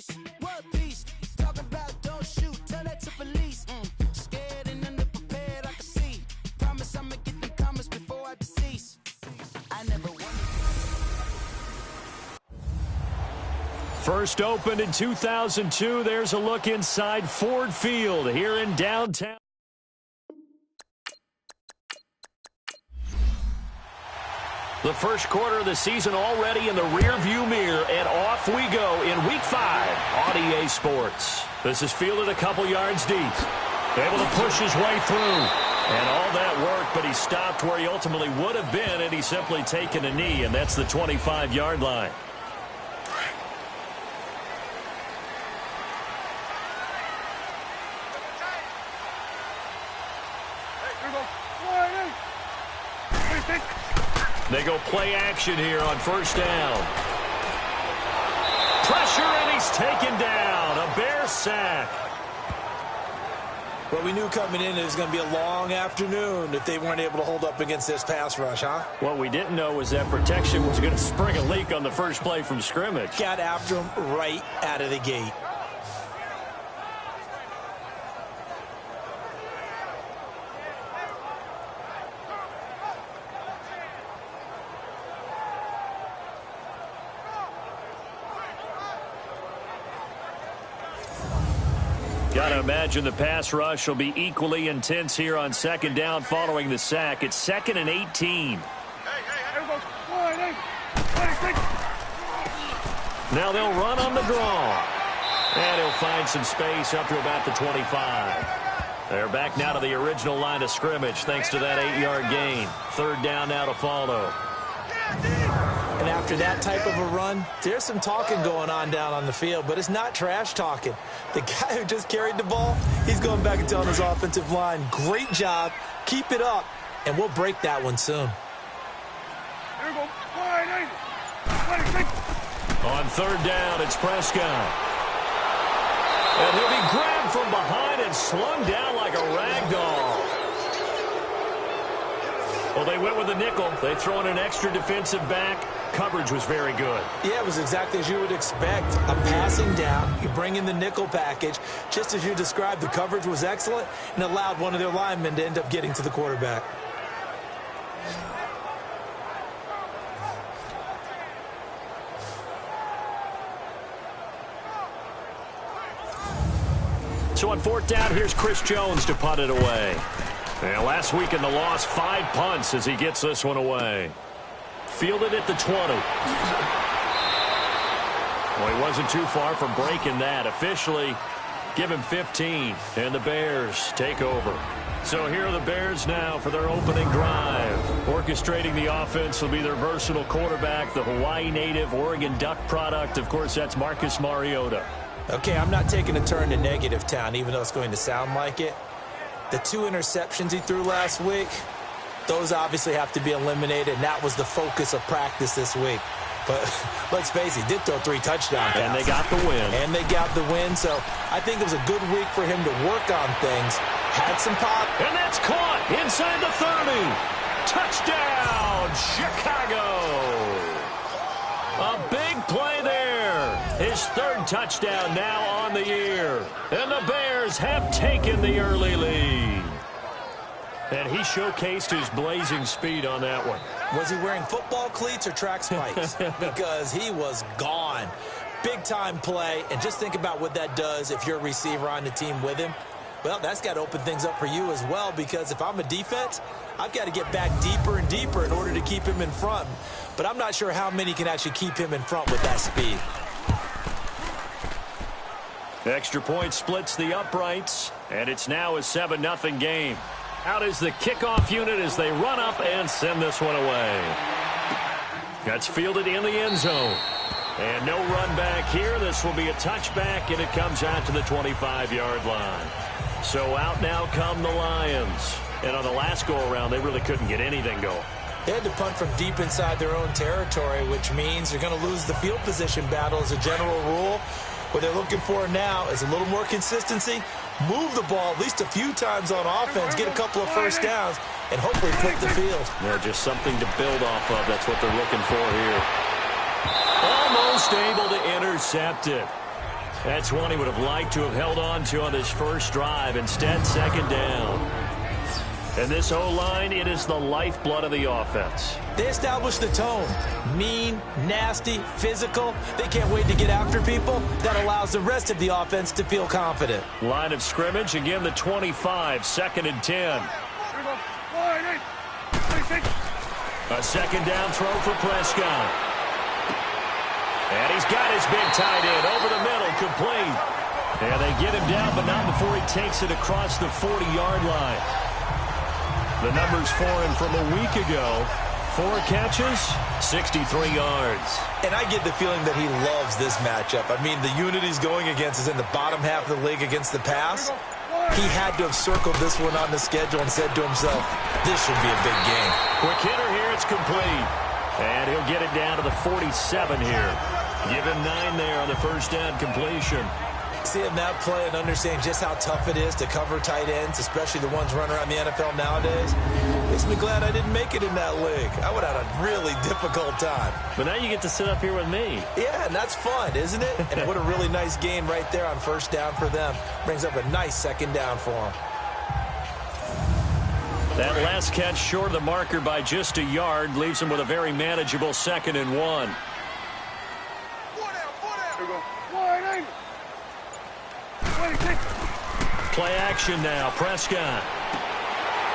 peace, world peace. Talking about don't shoot, tell that to police. Scared and underprepared, I can see. Promise I'ma get them comments before I decease. I never wanted. First opened in 2002. There's a look inside Ford Field here in downtown. The first quarter of the season already in the rearview mirror, and off we go in Week 5 on EA Sports. This is fielded a couple yards deep. Able to push his way through. And all that work, but he stopped where he ultimately would have been, and he's simply taken a knee, and that's the 25-yard line. They go play action here on first down. Pressure, and he's taken down. A Bear sack. Well, we knew coming in it was going to be a long afternoon if they weren't able to hold up against this pass rush, huh? What we didn't know was that protection was going to spring a leak on the first play from scrimmage. Got after him right out of the gate. Got to imagine the pass rush will be equally intense here on second down following the sack. It's 2nd and 18. Now they'll run on the draw. And he'll find some space up to about the 25. They're back now to the original line of scrimmage thanks to that 8-yard gain. Third down now to follow. And after that type of a run, there's some talking going on down on the field, but it's not trash talking. The guy who just carried the ball, he's going back and telling his offensive line, great job, keep it up, and we'll break that one soon. On third down, it's Prescott. And he'll be grabbed from behind and slung down like a rag doll. Well, they went with a nickel. They throw in an extra defensive back. Coverage was very good. Yeah, it was exactly as you would expect. A passing down. You bring in the nickel package. Just as you described, the coverage was excellent and allowed one of their linemen to end up getting to the quarterback. So on fourth down, here's Chris Jones to punt it away. And last week in the loss, 5 punts as he gets this one away. Fielded at the 20. Well, he wasn't too far from breaking that. Officially, give him 15, and the Bears take over. So here are the Bears now for their opening drive. Orchestrating the offense will be their versatile quarterback, the Hawaii native, Oregon Duck product. Of course, that's Marcus Mariota. Okay, I'm not taking a turn to negative town, even though it's going to sound like it. The 2 interceptions he threw last week, those obviously have to be eliminated, and that was the focus of practice this week. But let's face it, he did throw 3 touchdown passes. And they got the win. And they got the win, so I think it was a good week for him to work on things. Had some pop. And that's caught inside the 30. Touchdown, Chicago. A big play there. His 3rd touchdown now on the year. And the Bears have taken the early lead. And he showcased his blazing speed on that one. Was he wearing football cleats or track spikes? Because he was gone. Big-time play. And just think about what that does if you're a receiver on the team with him. Well, that's got to open things up for you as well, because if I'm a defense, I've got to get back deeper and deeper in order to keep him in front. But I'm not sure how many can actually keep him in front with that speed. Extra point splits the uprights, and it's now a 7-0 game. Out is the kickoff unit as they run up and send this one away. That's fielded in the end zone. And no run back here. This will be a touchback, and it comes out to the 25-yard line. So out now come the Lions. And on the last go-around, they really couldn't get anything going. They had to punt from deep inside their own territory, which means they're going to lose the field position battle as a general rule. What they're looking for now is a little more consistency, move the ball at least a few times on offense, get a couple of first downs, and hopefully flip the field. Yeah, just something to build off of. That's what they're looking for here. Almost able to intercept it. That's one he would have liked to have held on to on this first drive. Instead, second down. And this O-line, it is the lifeblood of the offense. They establish the tone. Mean, nasty, physical. They can't wait to get after people. That allows the rest of the offense to feel confident. Line of scrimmage, again the 25, second and 10. A second down throw for Prescott. And he's got his big tight end over the middle, complete. And they get him down, but not before he takes it across the 40-yard line. The numbers for him from a week ago: 4 catches, 63 yards. And I get the feeling that he loves this matchup. I mean, the unit he's going against is in the bottom half of the league against the pass. He had to have circled this one on the schedule and said to himself, this should be a big game. Quick hitter here, it's complete. And he'll get it down to the 47 here. Give him 9 there on the first down completion. Seeing that play and understanding just how tough it is to cover tight ends, especially the ones running around the NFL nowadays, makes me glad I didn't make it in that league. I would have had a really difficult time. But now you get to sit up here with me. Yeah, and that's fun, isn't it? And what a really nice gain right there on first down for them. Brings up a nice second down for them. That last catch short of the marker by just a yard leaves him with a very manageable 2nd and 1. Play action now, Prescott.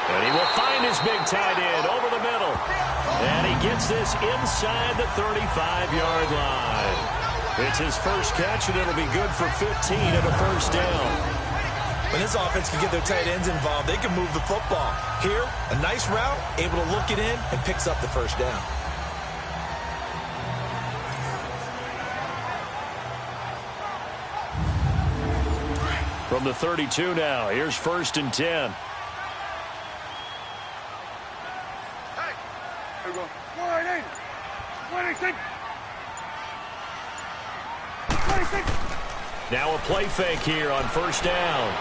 And he will find his big tight end over the middle. And he gets this inside the 35-yard line. It's his first catch, and it'll be good for 15 and a first down. When this offense can get their tight ends involved, they can move the football. Here, a nice route, able to look it in, and picks up the first down. From the 32 now, here's 1st and 10. Now a play fake here on first down.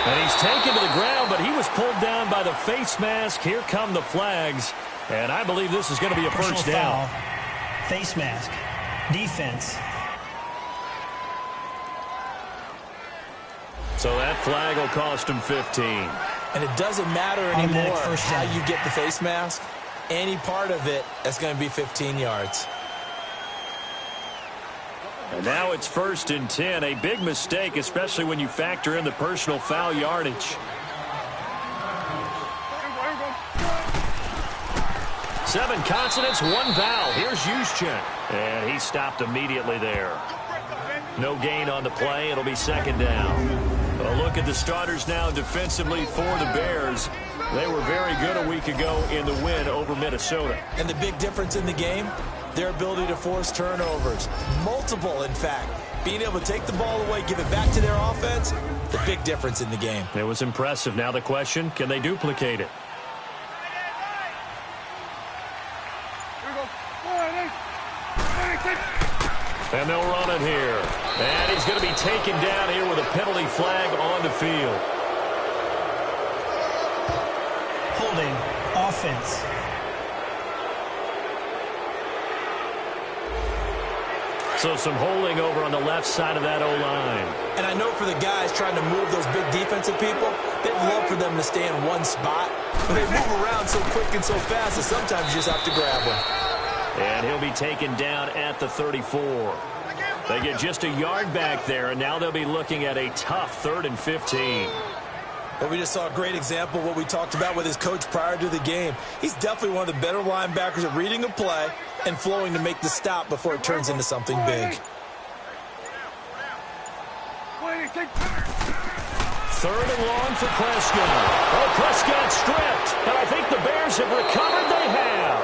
And he's taken to the ground, but he was pulled down by the face mask. Here come the flags. And I believe this is going to be a first down. Foul, face mask, defense. So that flag will cost him 15. And it doesn't matter anymore how you get the face mask. Any part of it, that's going to be 15 yards. And now it's 1st and 10. A big mistake, especially when you factor in the personal foul yardage. 7 consonants, 1 vowel. Here's Juszczyk. And he stopped immediately there. No gain on the play. It'll be 2nd down. A look at the starters now defensively for the Bears. They were very good a week ago in the win over Minnesota. And the big difference in the game, their ability to force turnovers. Multiple, in fact. Being able to take the ball away, give it back to their offense, the big difference in the game. It was impressive. Now the question, can they duplicate it? And they'll run it here. And he's going to be taken down here with a penalty flag on the field. Holding, offense. So some holding over on the left side of that O-line. And I know for the guys trying to move those big defensive people, they'd love for them to stay in one spot. But they move around so quick and so fast that sometimes you just have to grab them. And he'll be taken down at the 34. They get just a yard back there, and now they'll be looking at a tough 3rd and 15. Well, we just saw a great example of what we talked about with his coach prior to the game. He's definitely one of the better linebackers at reading a play and flowing to make the stop before it turns into something big. 3rd and long for Prescott. Oh, Prescott stripped. And I think the Bears have recovered. They have.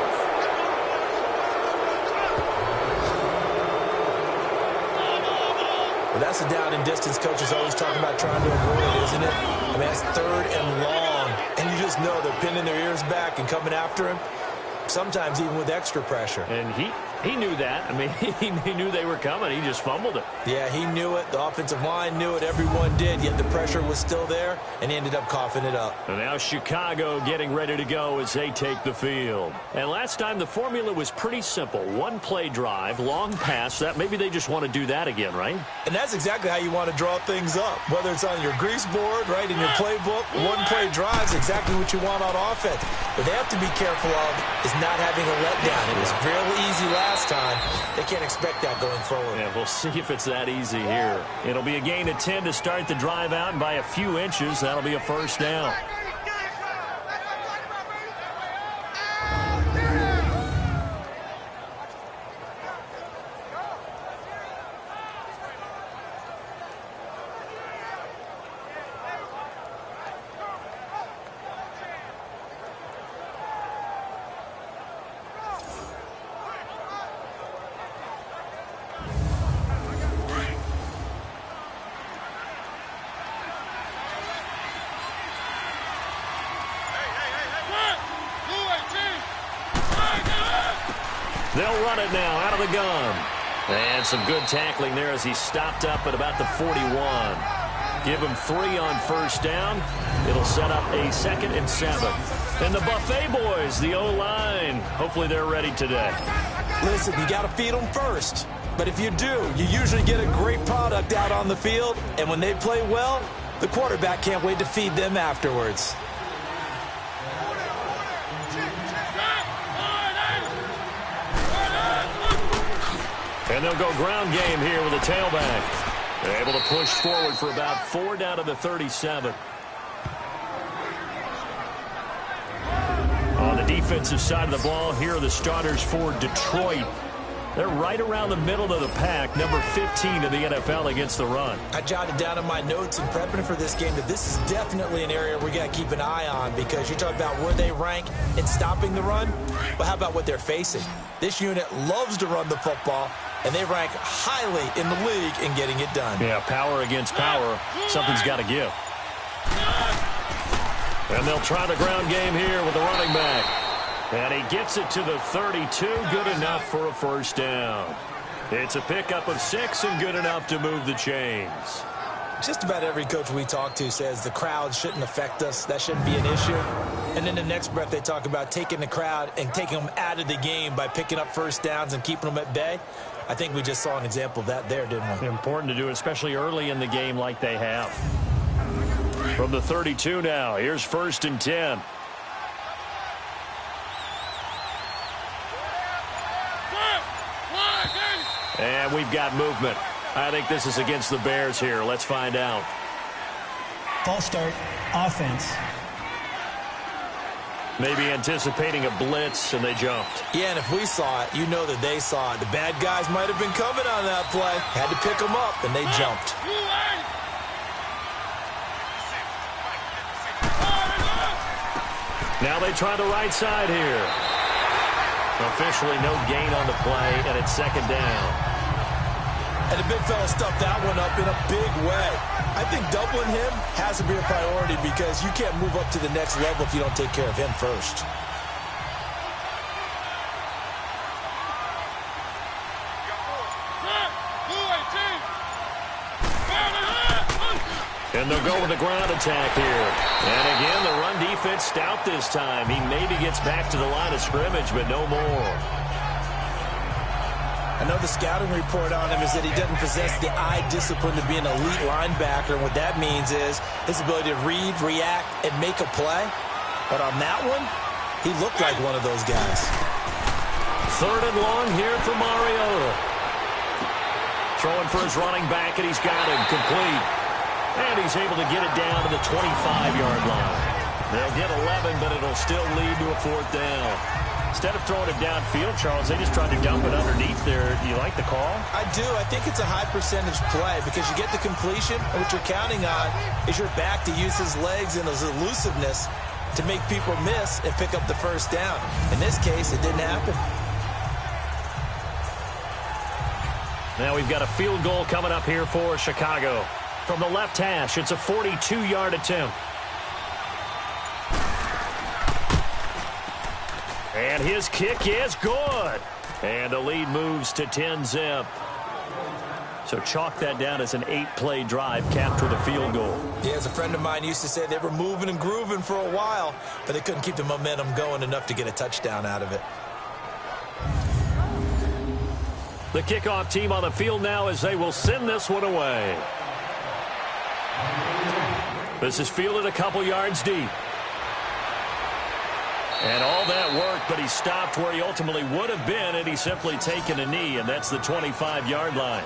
Well, that's a down and distance coach is always talking about trying to avoid, isn't it? I mean, that's 3rd and long. And you just know they're pinning their ears back and coming after him, sometimes even with extra pressure. And He knew that. I mean, he knew they were coming. He just fumbled it. Yeah, he knew it. The offensive line knew it. Everyone did, yet the pressure was still there, and he ended up coughing it up. And now Chicago getting ready to go as they take the field. And last time the formula was pretty simple. One play drive, long pass. That maybe they just want to do that again, right? And that's exactly how you want to draw things up. Whether it's on your grease board, right, in your playbook, one play drive is exactly what you want on offense. What they have to be careful of is not having a letdown. It was real easy last time. They can't expect that going forward. Yeah, we'll see if it's that easy here. It'll be a gain of 10 to start the drive out, and by a few inches, that'll be a first down. They'll run it now out of the gun. And some good tackling there as he stopped up at about the 41. Give him 3 on first down. It'll set up a 2nd and 7. And the Buffet boys, the O-line, hopefully they're ready today. Listen, you got to feed them first. But if you do, you usually get a great product out on the field. And when they play well, the quarterback can't wait to feed them afterwards. And they'll go ground game here with a tailback. They're able to push forward for about 4 down to the 37. On the defensive side of the ball, here are the starters for Detroit. They're right around the middle of the pack, number 15 in the NFL against the run. I jotted down in my notes in prepping for this game that this is definitely an area we got to keep an eye on, because you're talking about where they rank in stopping the run. But how about what they're facing? This unit loves to run the football, and they rank highly in the league in getting it done. Yeah, power against power. Something's got to give. And they'll try the ground game here with the running back. And he gets it to the 32, good enough for a first down. It's a pickup of 6 and good enough to move the chains. Just about every coach we talk to says the crowd shouldn't affect us. That shouldn't be an issue. And then the next breath they talk about taking the crowd and taking them out of the game by picking up first downs and keeping them at bay. I think we just saw an example of that there, didn't we? Important to do, especially early in the game like they have. From the 32 now, here's 1st and 10. And we've got movement. I think this is against the Bears here. Let's find out. False start, offense. Maybe anticipating a blitz, and they jumped. Yeah, and if we saw it, you know that they saw it. The bad guys might have been coming on that play. Had to pick them up, and they jumped. Now they try the right side here. Officially no gain on the play, and it's 2nd down. And the big fella stuffed that one up in a big way. I think doubling him has to be a priority, because you can't move up to the next level if you don't take care of him first. And they'll go with the ground attack here. And again, the run defense stout this time. He maybe gets back to the line of scrimmage, but no more. I know the scouting report on him is that he doesn't possess the eye discipline to be an elite linebacker. And what that means is his ability to read, react, and make a play. But on that one, he looked like one of those guys. 3rd and long here for Mariota. Throwing for his running back, and he's got him complete. And he's able to get it down to the 25-yard line. They'll get 11, but it'll still lead to a 4th down. Instead of throwing it downfield, Charles, they just tried to dump it underneath there. Do you like the call? I do. I think it's a high percentage play, because you get the completion, and what you're counting on is your back to use his legs and his elusiveness to make people miss and pick up the first down. In this case, it didn't happen. Now we've got a field goal coming up here for Chicago. From the left hash, it's a 42-yard attempt. And his kick is good. And the lead moves to 10-zip. So chalk that down as an 8-play drive capped with a field goal. Yeah, as a friend of mine used to say, they were moving and grooving for a while, but they couldn't keep the momentum going enough to get a touchdown out of it. The kickoff team on the field now as they will send this one away. This is fielded a couple yards deep. And all that work, but he stopped where he ultimately would have been, and he's simply taken a knee, and that's the 25-yard line.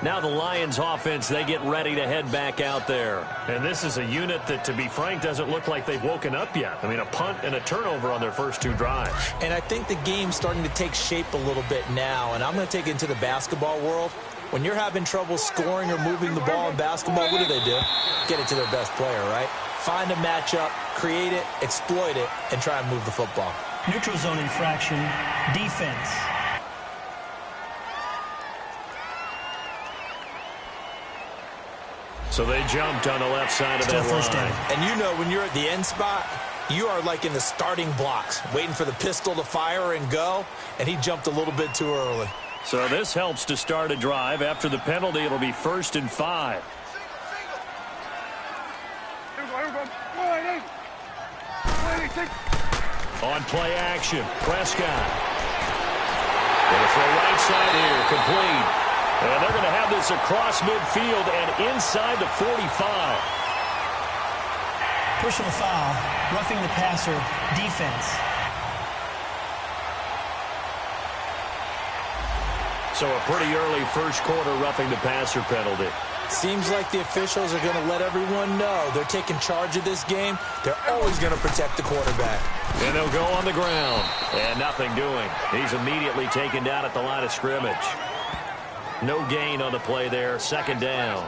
Now the Lions offense, they get ready to head back out there. And this is a unit that, to be frank, doesn't look like they've woken up yet. I mean, a punt and a turnover on their first 2 drives. And I think the game's starting to take shape a little bit now, and I'm going to take it into the basketball world. When you're having trouble scoring or moving the ball in basketball, what do? Get it to their best player, right? Find a matchup, create it, exploit it, and try and move the football. Neutral zone infraction, defense. So they jumped on the left side of that line. And you know when you're at the end spot, you are like in the starting blocks, waiting for the pistol to fire and go, and he jumped a little bit too early. So this helps to start a drive. After the penalty, it'll be 1st and 5. On play action, Prescott. Going to throw right side here, complete. And they're going to have this across midfield and inside the 45. Personal foul, roughing the passer, defense. So a pretty early first quarter roughing the passer penalty. Seems like the officials are going to let everyone know they're taking charge of this game. They're always going to protect the quarterback. And they'll go on the ground. And nothing doing. He's immediately taken down at the line of scrimmage. No gain on the play there. 2nd down.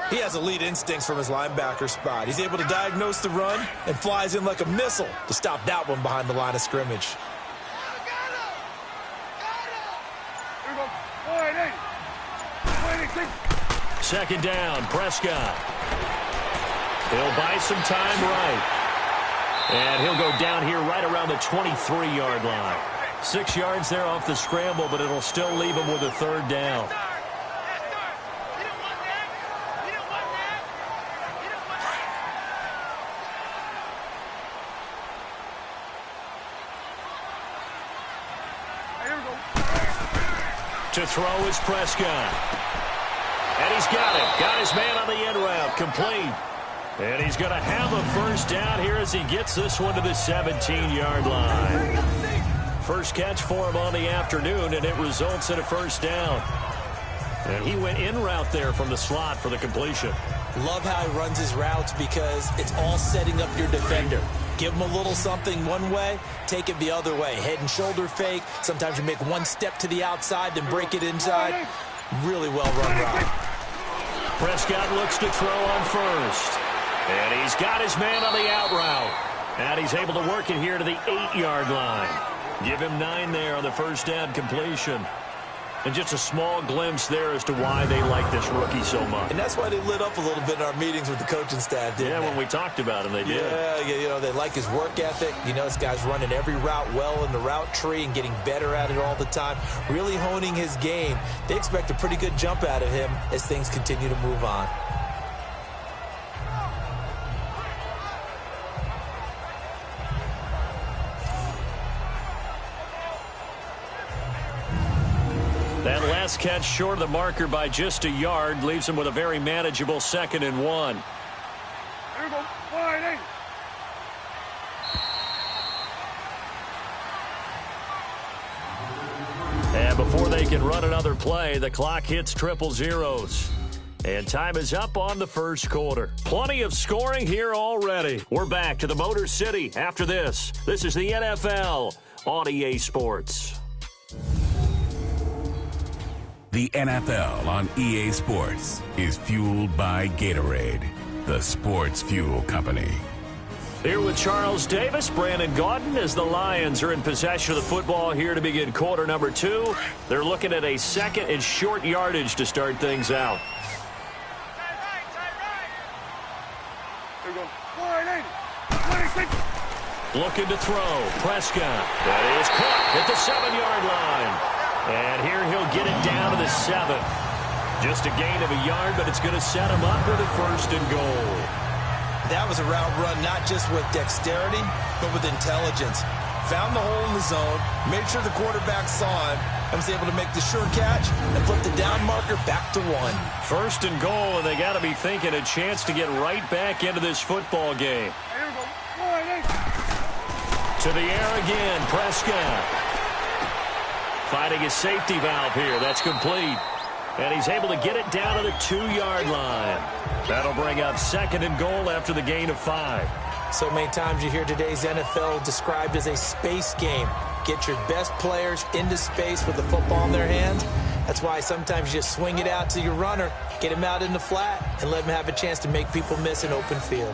He has elite instincts from his linebacker spot. He's able to diagnose the run and flies in like a missile to stop that one behind the line of scrimmage. Second down, Prescott. He'll buy some time right. And he'll go down here right around the 23-yard line. 6 yards there off the scramble, but it'll still leave him with a 3rd down. To throw is Prescott. And he's got it. Got his man on the end route. Complete. And he's going to have a 1st down here as he gets this one to the 17-yard line. First catch for him on the afternoon, and it results in a 1st down. And he went in route there from the slot for the completion. Love how he runs his routes because it's all setting up your defender. Give him a little something one way, take it the other way. Head and shoulder fake. Sometimes you make one step to the outside, then break it inside. Really well-run route. Prescott looks to throw on 1st. And he's got his man on the out route. And he's able to work it here to the 8-yard line. Give him 9 there on the 1st down completion. And just a small glimpse there as to why they like this rookie so much. And that's why they lit up a little bit in our meetings with the coaching staff, didn't they? When we talked about him, they did. Yeah, you know, they like his work ethic. You know, this guy's running every route well in the route tree and getting better at it all the time. Really honing his game. They expect a pretty good jump out of him as things continue to move on. That last catch short of the marker by just a yard leaves him with a very manageable 2nd and 1. Here we go. Wide eight. And before they can run another play, the clock hits triple zeros. And time is up on the first quarter. Plenty of scoring here already. We're back to the Motor City after this. This is the NFL on EA Sports. The NFL on EA Sports is fueled by Gatorade, the sports fuel company. Here with Charles Davis, Brandon Gaudin, as the Lions are in possession of the football here to begin quarter number 2. They're looking at a 2nd and short yardage to start things out. Here we go. Wide eight. 26. looking to throw. Prescott. That is caught at the 7-yard line. And here he'll get it down to the 7. Just a gain of a yard, but it's going to set him up for the 1st and goal. That was a route run not just with dexterity, but with intelligence. Found the hole in the zone, made sure the quarterback saw him, and was able to make the sure catch and flip the down marker back to 1. 1st and goal, and they got to be thinking a chance to get right back into this football game. To the air again, Prescott. Finding his safety valve here. That's complete. And he's able to get it down to the 2-yard line. That'll bring up 2nd and goal after the gain of 5. So many times you hear today's NFL described as a space game. Get your best players into space with the football in their hands. That's why sometimes you just swing it out to your runner, get him out in the flat, and let him have a chance to make people miss an open field.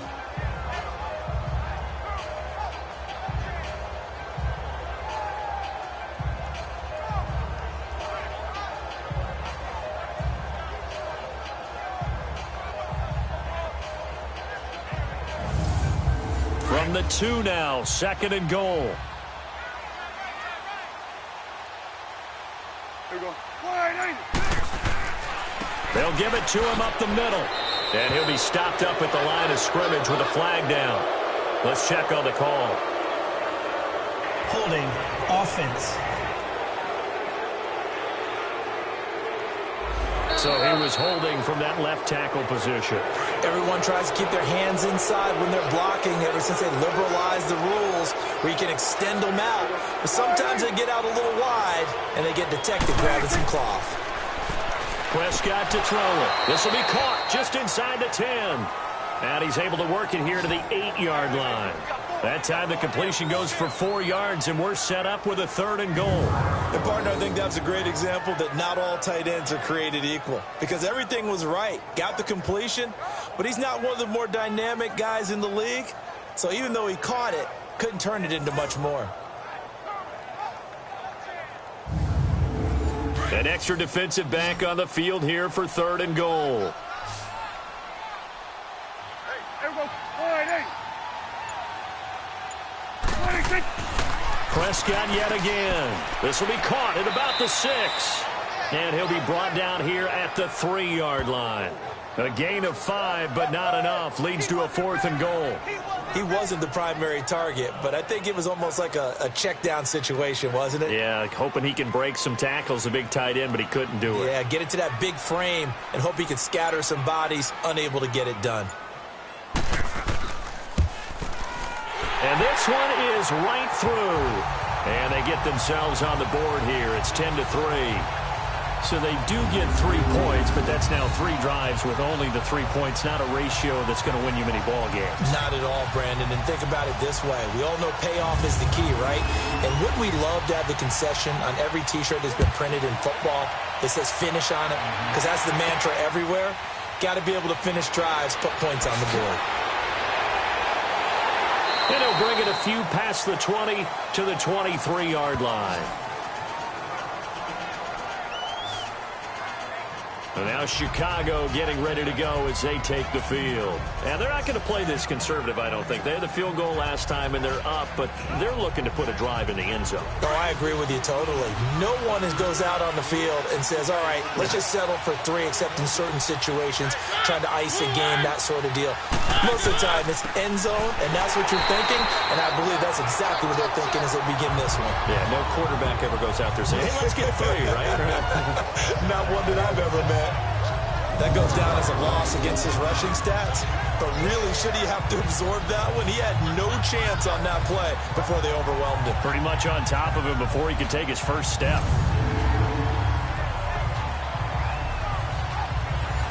From the 2 now, 2nd and goal. Here we go. Wide. They'll give it to him up the middle. And he'll be stopped up at the line of scrimmage with a flag down. Let's check on the call. Holding. Offense. So he was holding from that left tackle position. Everyone tries to keep their hands inside when they're blocking ever since they liberalized the rules where you can extend them out. But sometimes they get out a little wide and they get detected grabbing some cloth. Prescott to throw it. This will be caught just inside the 10. And he's able to work it here to the 8-yard line. That time the completion goes for 4 yards, and we're set up with a 3rd and goal. And, partner, I think that's a great example that not all tight ends are created equal because everything was right. Got the completion, but he's not one of the more dynamic guys in the league. So even though he caught it, couldn't turn it into much more. An extra defensive back on the field here for 3rd and goal. Here we go. Wide. 26. Prescott yet again. This will be caught at about the 6. And he'll be brought down here at the 3-yard line. A gain of 5, but not enough. Leads to a 4th and goal. He wasn't the primary target, but I think it was almost like a check down situation, wasn't it? Yeah, hoping he can break some tackles, a big tight end, but he couldn't do it. Yeah, get it to that big frame and hope he can scatter some bodies, unable to get it done. And this one is right through. And they get themselves on the board here. It's 10-3. So they do get 3 points, but that's now 3 drives with only the 3 points, not a ratio that's going to win you many ball games. Not at all, Brandon. And think about it this way. We all know payoff is the key, right? And wouldn't we love to have the concession on every T-shirt that's been printed in football that says finish on it? Because that's the mantra everywhere. Got to be able to finish drives, put points on the board. And he'll bring it a few past the 20 to the 23-yard line. And now Chicago getting ready to go as they take the field. And they're not going to play this conservative, I don't think. They had the field goal last time, and they're up, but they're looking to put a drive in the end zone. Oh, I agree with you totally. No one goes out on the field and says, all right, let's just settle for 3, except in certain situations, trying to ice a game, that sort of deal. Most of the time, it's end zone, and that's what you're thinking, and I believe that's exactly what they're thinking as they begin this one. Yeah, no quarterback ever goes out there saying, hey, let's get 3, right? Not one that I've ever met. That goes down as a loss against his rushing stats. But really, should he have to absorb that one? He had no chance on that play before they overwhelmed him. Pretty much on top of him before he could take his first step.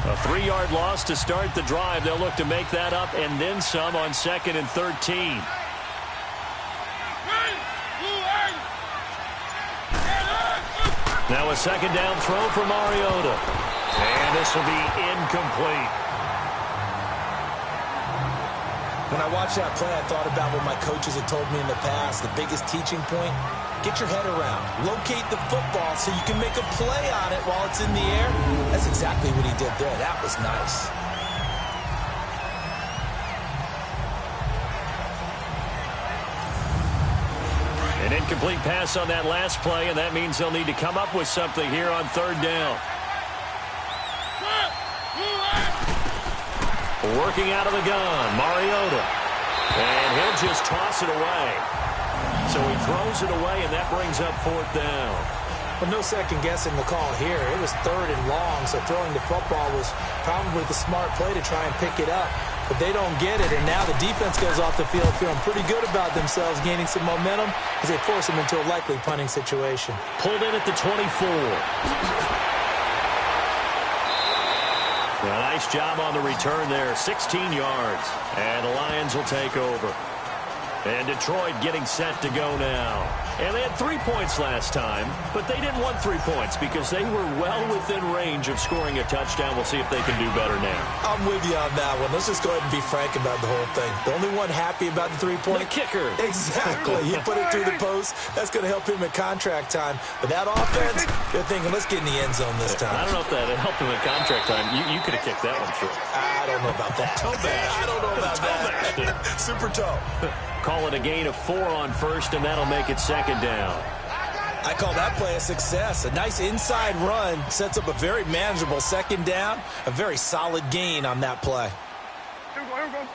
A 3-yard loss to start the drive. They'll look to make that up and then some on 2nd and 13. Now a 2nd down throw for Mariota. And this will be incomplete. When I watched that play, I thought about what my coaches had told me in the past. The biggest teaching point, get your head around. Locate the football so you can make a play on it while it's in the air. That's exactly what he did there. That was nice. Incomplete pass on that last play, and that means they'll need to come up with something here on third down. Working out of the gun, Mariota. And he'll just toss it away. So he throws it away, and that brings up fourth down. Well, no second guessing the call here. It was third and long, so throwing the football was probably the smart play to try and pick it up. But they don't get it, and now the defense goes off the field feeling pretty good about themselves, gaining some momentum as they force them into a likely punting situation. Pulled in at the 24. A nice job on the return there, 16 yards. And the Lions will take over. And Detroit getting set to go now. And they had 3 points last time, but they didn't want 3 points because they were well within range of scoring a touchdown. We'll see if they can do better now. I'm with you on that one. Let's just go ahead and be frank about the whole thing. The only one happy about the 3-point. The kicker. Exactly. He put it through the post. That's going to help him at contract time. But that offense, they're thinking, let's get in the end zone this time. I don't know if that helped him at contract time. You could have kicked that one through. I don't know about that. Toe bash. I don't know about that. Super toe. Call it a gain of 4 on first, and that'll make it second down. I call that play a success. A nice inside run sets up a very manageable second down. A very solid gain on that play. Here we go.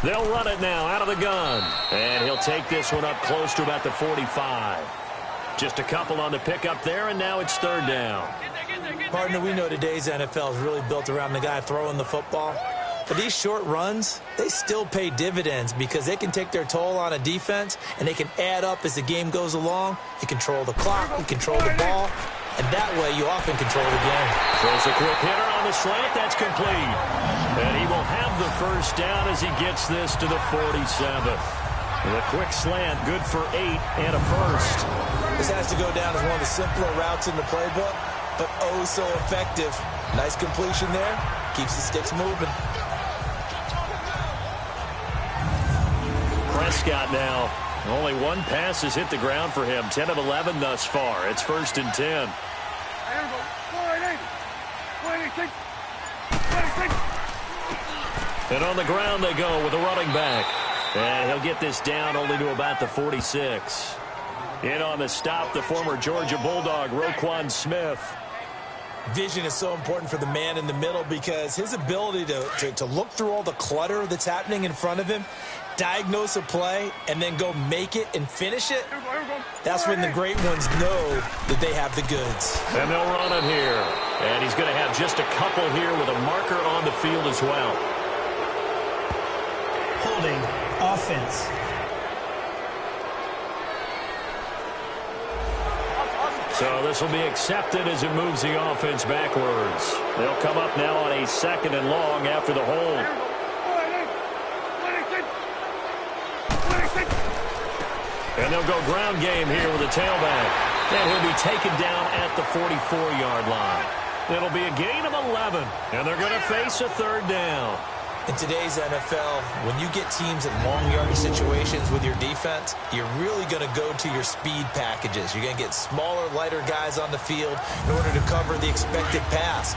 They'll run it now out of the gun. And he'll take this one up close to about the 45. Just a couple on the pickup there, and now it's third down. Partner, we know today's NFL is really built around the guy throwing the football. But these short runs, they still pay dividends because they can take their toll on a defense, and they can add up as the game goes along. You control the clock, you control the ball, and that way you often control the game. Throws a quick hitter on the slant. That's complete. And he will have the first down as he gets this to the 47th. The quick slant, good for 8 and a first. This has to go down as one of the simpler routes in the playbook, but oh so effective. Nice completion there. Keeps the sticks moving. Prescott now. Only one pass has hit the ground for him. 10 of 11 thus far. It's 1st and 10. And on the ground they go with a running back. And he'll get this down only to about the 46. In on the stop, the former Georgia Bulldog, Roquan Smith. Vision is so important for the man in the middle because his ability to look through all the clutter that's happening in front of him, diagnose a play, and then go make it and finish it, that's when the great ones know that they have the goods. And they'll run it here. And he's going to have just a couple here with a marker on the field as well. Holding offense. So this will be accepted as it moves the offense backwards. They'll come up now on a 2nd and long after the hold. And they'll go ground game here with a tailback. And he'll be taken down at the 44-yard line. It'll be a gain of 11. And they're going to face a third down. In today's NFL, when you get teams in long yardage situations with your defense, you're really going to go to your speed packages. You're going to get smaller, lighter guys on the field in order to cover the expected pass.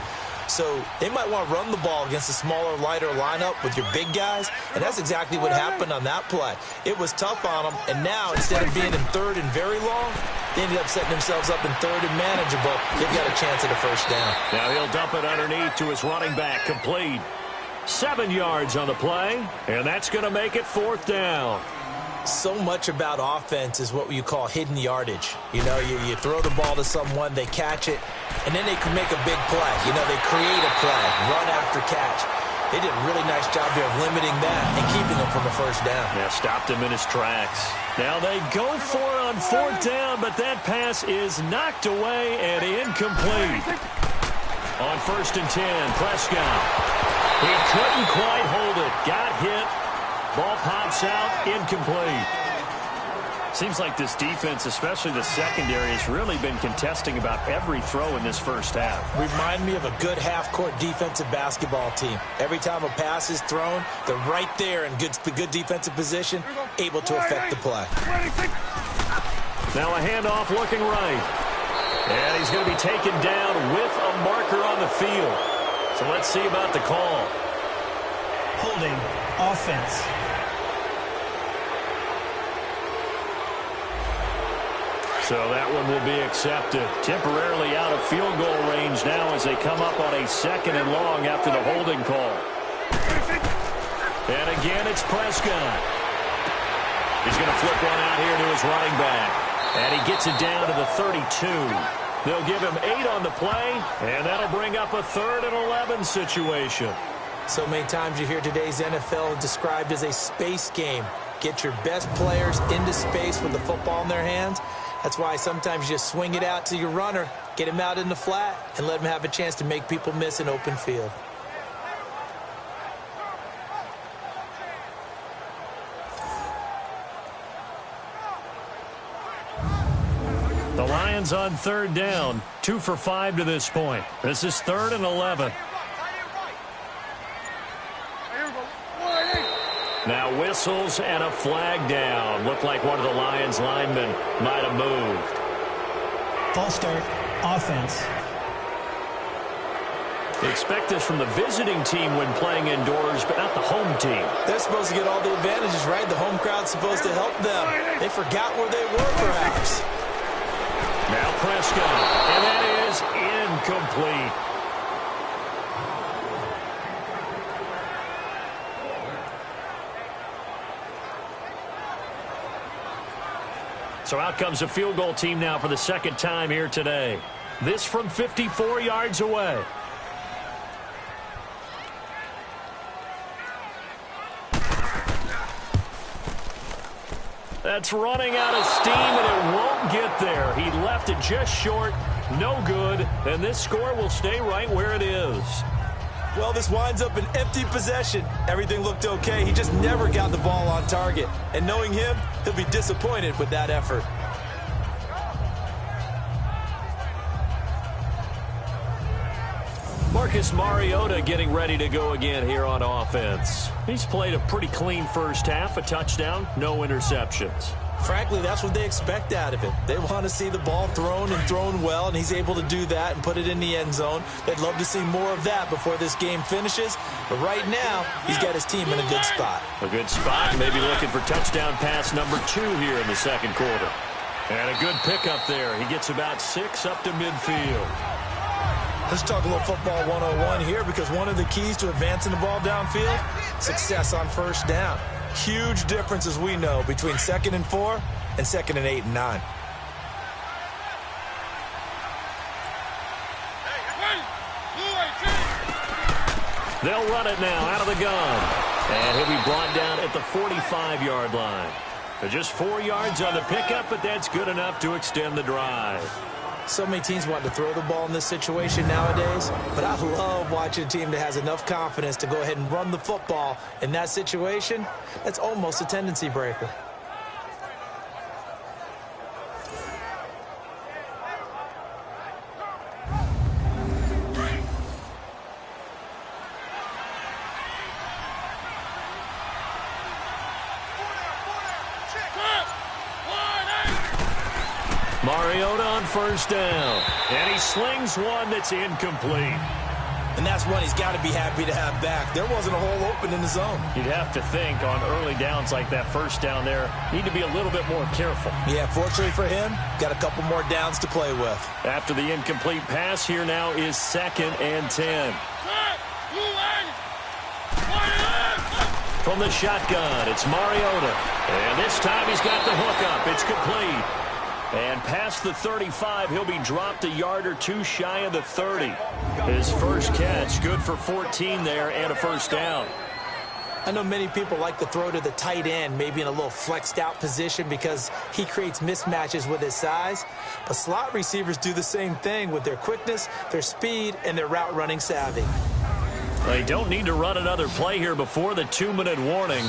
So they might want to run the ball against a smaller, lighter lineup with your big guys, and that's exactly what happened on that play. It was tough on them, and now instead of being in third and very long, they ended up setting themselves up in third and manageable. They've got a chance at a first down. Now he'll dump it underneath to his running back, complete. 7 yards on the play, and that's going to make it 4th down. So much about offense is what you call hidden yardage. You know, you throw the ball to someone, they catch it, and then they can make a big play. You know, they create a play, run after catch. They did a really nice job there of limiting that and keeping them from a first down. Yeah, stopped him in his tracks. Now they go for it on 4th down, but that pass is knocked away and incomplete. On 1st and 10, Prescott. He couldn't quite hold it. Got hit. Ball pops out. Incomplete. Seems like this defense, especially the secondary, has really been contesting about every throw in this first half. Remind me of a good half-court defensive basketball team. Every time a pass is thrown, they're right there in good defensive position, able to affect the play. Now a handoff looking right. And he's going to be taken down with a marker on the field. So let's see about the call. Holding offense. So that one will be accepted. Temporarily out of field goal range now as they come up on a 2nd and long after the holding call. And again, it's Prescott. He's going to flip one out here to his running back. And he gets it down to the 32. They'll give him 8 on the play, and that'll bring up a 3rd and 11 situation. So many times you hear today's NFL described as a space game. Get your best players into space with the football in their hands. That's why sometimes you just swing it out to your runner, get him out in the flat, and let him have a chance to make people miss an open field. The Lions on 3rd down, 2 for 5 to this point. This is 3rd and 11. Now whistles and a flag down. Looked like one of the Lions linemen might have moved. False start, offense. Expect this from the visiting team when playing indoors, but not the home team. They're supposed to get all the advantages, right? The home crowd's supposed to help them. They forgot where they were, perhaps. Now Prescott, and that is incomplete. So out comes a field goal team now for the 2nd time here today. This from 54 yards away. That's running out of steam, and it won't get there. He left it just short, no good, and this score will stay right where it is. Well, this winds up an empty possession. Everything looked okay. He just never got the ball on target. And knowing him, he'll be disappointed with that effort. Marcus Mariota getting ready to go again here on offense. He's played a pretty clean first half, a touchdown, no interceptions. Frankly, that's what they expect out of him. They want to see the ball thrown and thrown well, and he's able to do that and put it in the end zone. They'd love to see more of that before this game finishes. But right now, he's got his team in a good spot. A good spot, maybe looking for touchdown pass number 2 here in the 2nd quarter. And a good pickup there. He gets about 6 up to midfield. Let's talk a little football 101 here, because one of the keys to advancing the ball downfield, success on 1st down. Huge difference, as we know, between 2nd and 4 and 2nd and 8 and 9. They'll run it now out of the gun. And he'll be brought down at the 45-yard line. They're just 4 yards on the pickup, but that's good enough to extend the drive. So many teams want to throw the ball in this situation nowadays, but I love watching a team that has enough confidence to go ahead and run the football in that situation. That's almost a tendency breaker. Mariota on 1st down. And he slings one that's incomplete. And that's one he's got to be happy to have back. There wasn't a hole open in the zone. You'd have to think on early downs like that 1st down there, need to be a little bit more careful. Yeah, fortunately for him, got a couple more downs to play with. After the incomplete pass, here now is 2nd and 10. From the shotgun, it's Mariota. And this time he's got the hookup. It's complete. And past the 35, he'll be dropped a yard or 2 shy of the 30. His first catch, good for 14 there and a 1st down. I know many people like to throw to the tight end, maybe in a little flexed out position because he creates mismatches with his size. But slot receivers do the same thing with their quickness, their speed, and their route running savvy. They don't need to run another play here before the 2-minute warning.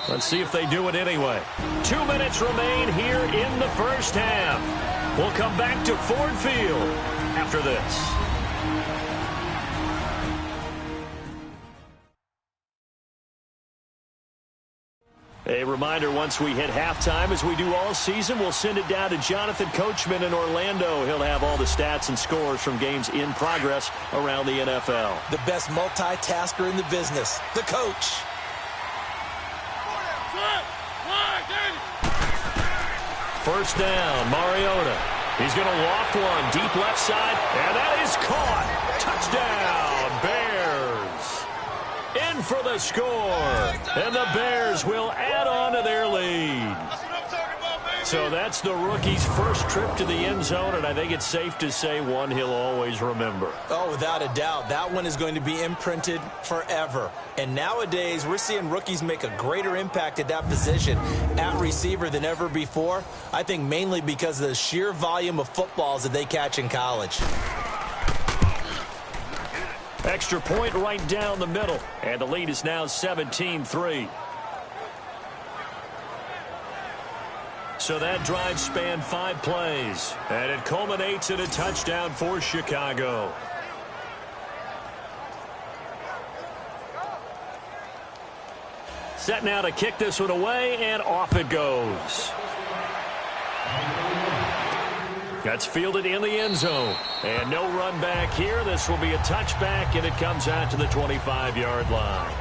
Let's see if they do it anyway. 2 minutes remain here in the 1st half. We'll come back to Ford Field after this. A reminder, once we hit halftime, as we do all season, we'll send it down to Jonathan Coachman in Orlando. He'll have all the stats and scores from games in progress around the NFL. The best multitasker in the business, the coach. First down, Mariota. He's going to loft one deep left side, and that is caught. Touchdown, Bears. In for the score, and the Bears will add on to their lead. So that's the rookie's first trip to the end zone, and I think it's safe to say one he'll always remember. Oh, without a doubt. That one is going to be imprinted forever. And nowadays, we're seeing rookies make a greater impact at that position at receiver than ever before. I think mainly because of the sheer volume of footballs that they catch in college. Extra point right down the middle, and the lead is now 17-3. So that drive spanned 5 plays, and it culminates in a touchdown for Chicago. Set now to kick this one away, and off it goes. That's fielded in the end zone, and no run back here. This will be a touchback, and it comes out to the 25-yard line.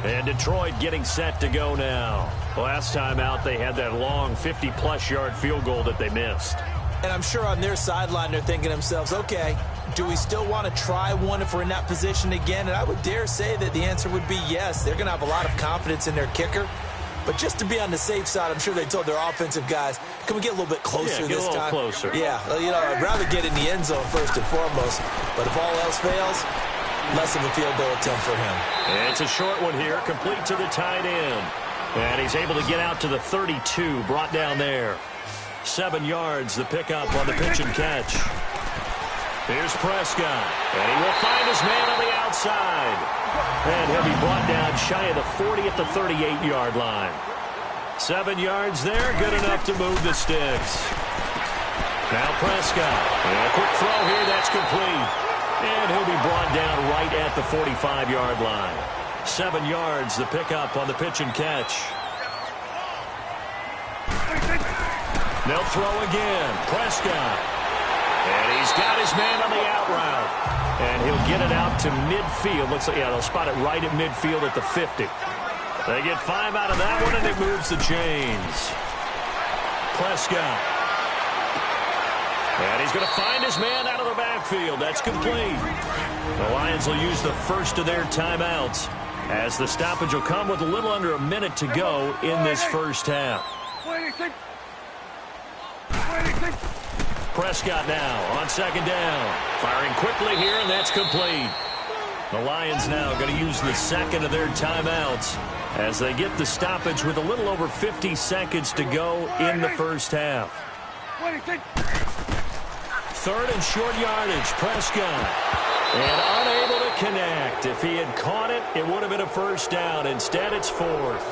And Detroit getting set to go now. Last time out, they had that long 50-plus yard field goal that they missed. And I'm sure on their sideline, they're thinking to themselves, okay, do we still want to try one if we're in that position again? And I would dare say that the answer would be yes. They're going to have a lot of confidence in their kicker. But just to be on the safe side, I'm sure they told their offensive guys, can we get a little bit closer this time? Closer. Yeah, you know, I'd rather get in the end zone first and foremost. But if all else fails, less of a field goal attempt for him. It's a short one here, complete to the tight end. And he's able to get out to the 32, brought down there. 7 yards, the pickup on the pitch and catch. Here's Prescott, and he will find his man on the outside. And he'll be brought down shy of the 40 at the 38-yard line. 7 yards there, good enough to move the sticks. Now Prescott, and a quick throw here, that's complete. And he'll be brought down right at the 45-yard line. 7 yards, the pickup on the pitch and catch. They'll throw again. Prescott. And he's got his man on the out route. And he'll get it out to midfield. Looks like, yeah, they'll spot it right at midfield at the 50. They get 5 out of that one, and it moves the chains. Prescott. And he's going to find his man out of the backfield. That's complete. The Lions will use the first of their timeouts, as the stoppage will come with a little under a minute to go in this first half. Prescott now on second down. Firing quickly here, and that's complete. The Lions now going to use the second of their timeouts as they get the stoppage with a little over 50 seconds to go in the first half. Third and short yardage, Prescott. And unable to connect. If he had caught it, it would have been a first down. Instead, it's fourth.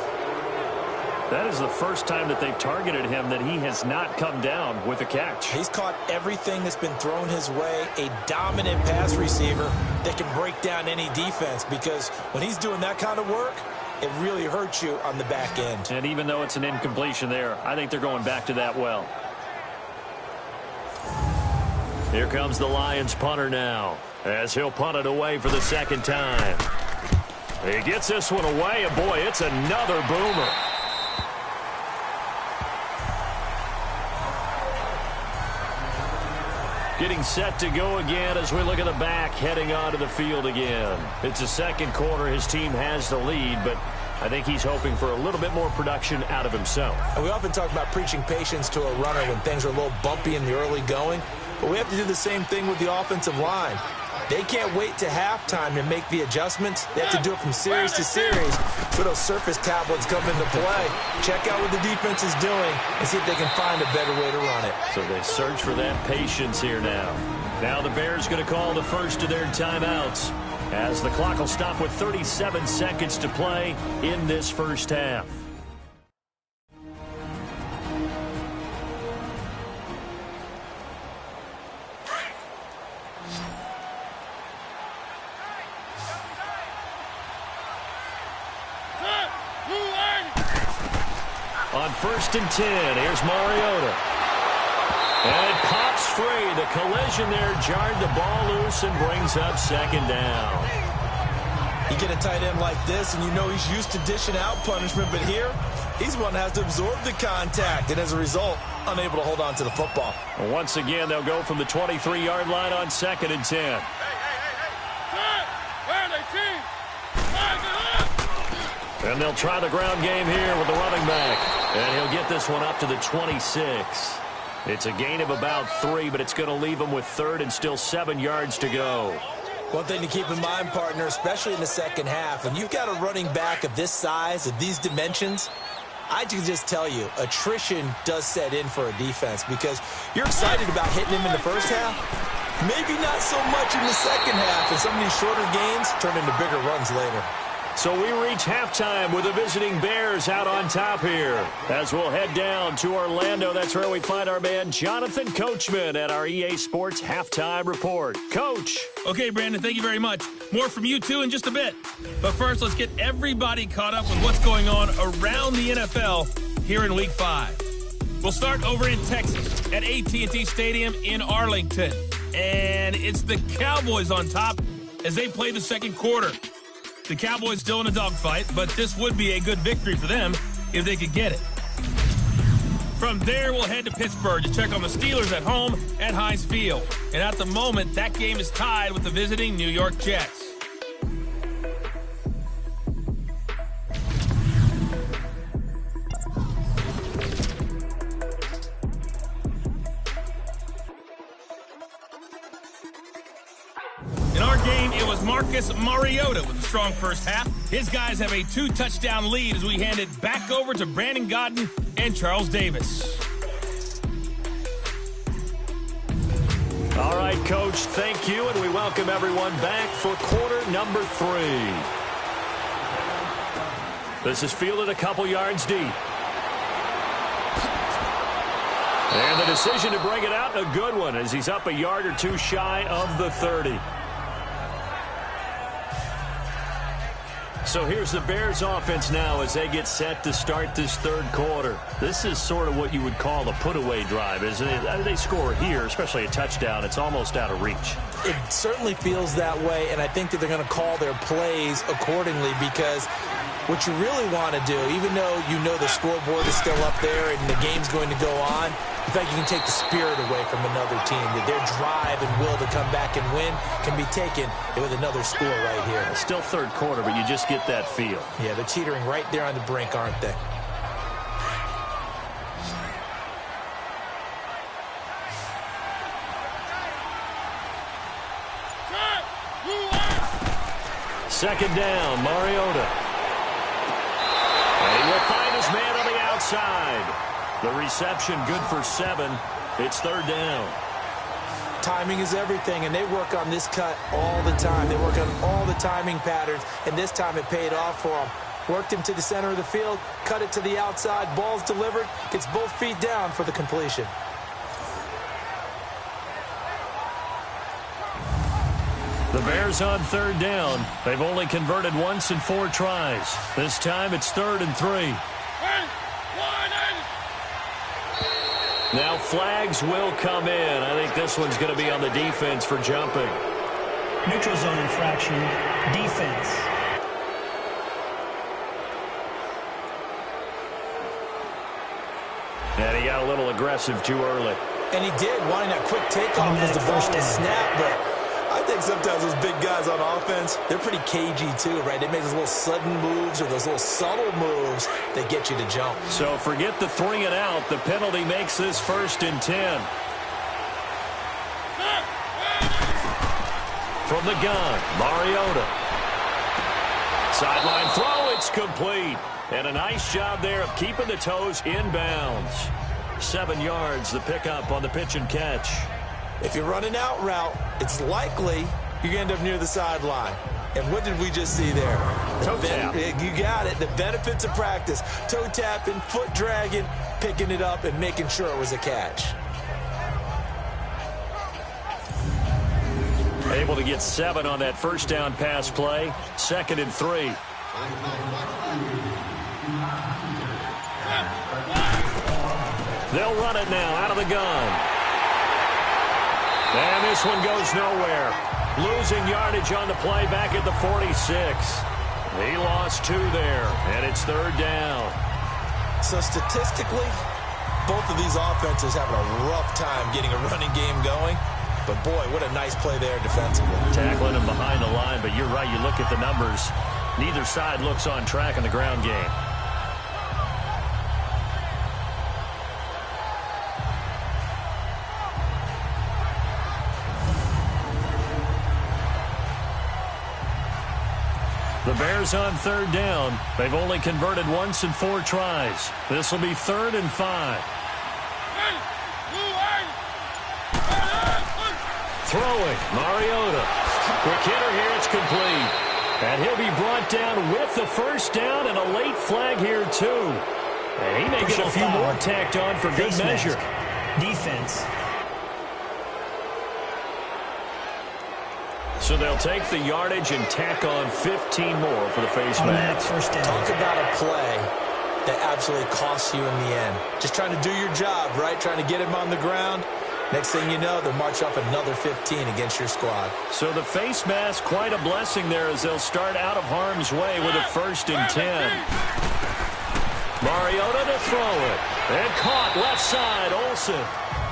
That is the first time that they've targeted him that he has not come down with a catch. He's caught everything that's been thrown his way. A dominant pass receiver that can break down any defense, because when he's doing that kind of work, it really hurts you on the back end. And even though it's an incompletion there, I think they're going back to that well. Here comes the Lions punter now, as he'll punt it away for the second time. He gets this one away, and boy, it's another boomer. Getting set to go again as we look at the back, heading onto the field again. It's the second quarter. His team has the lead, but I think he's hoping for a little bit more production out of himself. And we often talk about preaching patience to a runner when things are a little bumpy in the early going, but we have to do the same thing with the offensive line. They can't wait to halftime to make the adjustments. They have to do it from series to series. So those surface tablets come into play. Check out what the defense is doing and see if they can find a better way to run it. So they search for that patience here now. Now the Bears going to call the first of their timeouts, as the clock will stop with 37 seconds to play in this first half. On 1st and 10, here's Mariota. And it pops free. The collision there jarred the ball loose and brings up second down. You get a tight end like this, and you know he's used to dishing out punishment, but here, He's the one that has to absorb the contact, and as a result, unable to hold on to the football. Well, once again, they'll go from the 23-yard line on 2nd and 10. And they'll try the ground game here with the running back. And he'll get this one up to the 26. It's a gain of about 3, but it's going to leave him with 3rd and still 7 yards to go. One thing to keep in mind, partner, especially in the second half, when you've got a running back of this size, of these dimensions, I can just tell you, attrition does set in for a defense because you're excited about hitting him in the first half. Maybe not so much in the second half, and some of these shorter gains turn into bigger runs later. So we reach halftime with the visiting Bears out on top here. As we'll head down to Orlando, that's where we find our man Jonathan Coachman at our EA Sports Halftime Report. Coach. Okay, Brandon, thank you very much. More from you, too, in just a bit. But first, let's get everybody caught up with what's going on around the NFL here in Week 5. We'll start over in Texas at AT&T Stadium in Arlington. And it's the Cowboys on top as they play the second quarter. The Cowboys still in a dogfight, but this would be a good victory for them if they could get it. From there, we'll head to Pittsburgh to check on the Steelers at home at Heinz Field. And at the moment, that game is tied with the visiting New York Jets. In our game, it was Marcus Mariota with a strong first half. His guys have a 2-touchdown lead as we hand it back over to Brandon Godden and Charles Davis. All right, Coach, thank you, and we welcome everyone back for quarter number 3. This is fielded a couple yards deep. And the decision to bring it out, a good one, as he's up a yard or 2 shy of the 30. So here's the Bears offense now as they get set to start this third quarter. This is sort of what you would call a put-away drive, isn't it? They score here, especially a touchdown. It's almost out of reach. It certainly feels that way, and I think that they're going to call their plays accordingly because what you really want to do, even though you know the scoreboard is still up there and the game's going to go on, in fact, you can take the spirit away from another team. That their drive and will to come back and win can be taken with another score right here. It's still third quarter, but you just get that feel. Yeah, they're teetering right there on the brink, aren't they? Second down, Mariota. And he will find his man on the outside. The reception good for 7. It's third down. Timing is everything, and they work on this cut all the time. They work on all the timing patterns, and this time it paid off for them. Worked him to the center of the field, cut it to the outside, ball's delivered, gets both feet down for the completion. The Bears on third down. They've only converted once in 4 tries. This time it's 3rd and 3. Now flags will come in. I think this one's going to be on the defense for jumping. Neutral zone infraction, defense. And he got a little aggressive too early. And he did, wanting that quick takeoff as the ball was snapped, but I think sometimes those big guys on offense, they're pretty cagey too, right? They make those little sudden moves or those little subtle moves that get you to jump. So forget the 3 and out. The penalty makes this 1st and 10. From the gun, Mariota. Sideline throw, it's complete. And a nice job there of keeping the toes inbounds. 7 yards, the pickup on the pitch and catch. If you're running out route, it's likely you're going to end up near the sideline. And what did we just see there? Toe tap. You got it. The benefits of practice. Toe tapping, foot dragging, picking it up, and making sure it was a catch. Able to get 7 on that first down pass play. 2nd and 3. They'll run it now out of the gun. And this one goes nowhere. Losing yardage on the play back at the 46. He lost 2 there, and it's 3rd down. So statistically, both of these offenses having a rough time getting a running game going. But, boy, what a nice play there defensively. Tackling him behind the line, but you're right. You look at the numbers. Neither side looks on track in the ground game. The Bears on third down. They've only converted once in 4 tries. This will be 3rd and 5. Throwing, Mariota. Quick hitter here, it's complete. And he'll be brought down with the first down and a late flag here, too. And he may get a few more tacked on for good measure. Defense. So they'll take the yardage and tack on 15 more for the face mask. First down. Talk about a play that absolutely costs you in the end. Just trying to do your job, right? Trying to get him on the ground. Next thing you know, they'll march up another 15 against your squad. So the face mask, quite a blessing there as they'll start out of harm's way with a 1st and 10. Mariota to throw it. And caught left side, Olsen.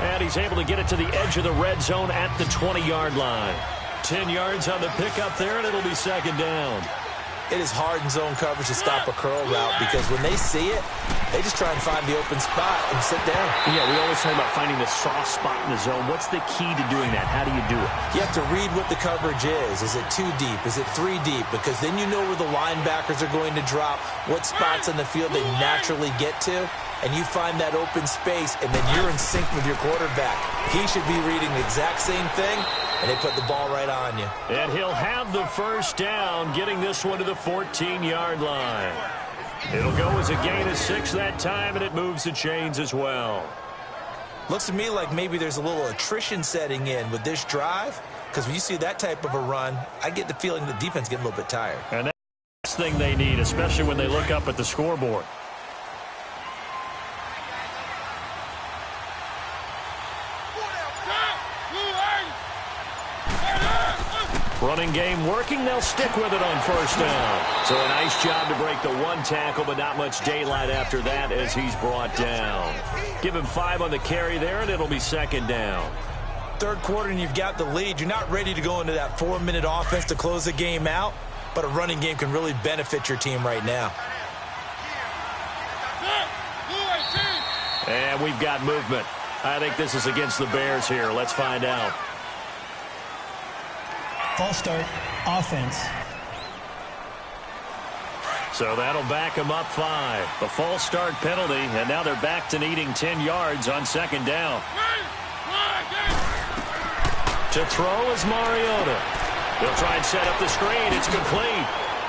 And he's able to get it to the edge of the red zone at the 20-yard line. 10 yards on the pickup there, and it'll be 2nd down. It is hard in zone coverage to stop a curl route because when they see it, they just try and find the open spot and sit down. Yeah, we always talk about finding the soft spot in the zone. What's the key to doing that? How do you do it? You have to read what the coverage is. Is it 2 deep? Is it 3 deep? Because then you know where the linebackers are going to drop, what spots on the field they naturally get to, and you find that open space, and then you're in sync with your quarterback. He should be reading the exact same thing, and they put the ball right on you. And he'll have the first down, getting this one to the 14-yard line. It'll go as a gain of 6 that time, and it moves the chains as well. Looks to me like maybe there's a little attrition setting in with this drive, because when you see that type of a run, I get the feeling the defense getting a little bit tired. And that's the thing they need, especially when they look up at the scoreboard. Running game working. They'll stick with it on 1st down. So a nice job to break the 1 tackle, but not much daylight after that as he's brought down. Give him 5 on the carry there, and it'll be 2nd down. 3rd quarter, and you've got the lead. You're not ready to go into that 4-minute offense to close the game out, but a running game can really benefit your team right now. And we've got movement. I think this is against the Bears here. Let's find out. False start, offense. So that'll back them up 5. The false start penalty, and now they're back to needing 10 yards on 2nd down. To throw is Mariota. He'll try and set up the screen. It's complete.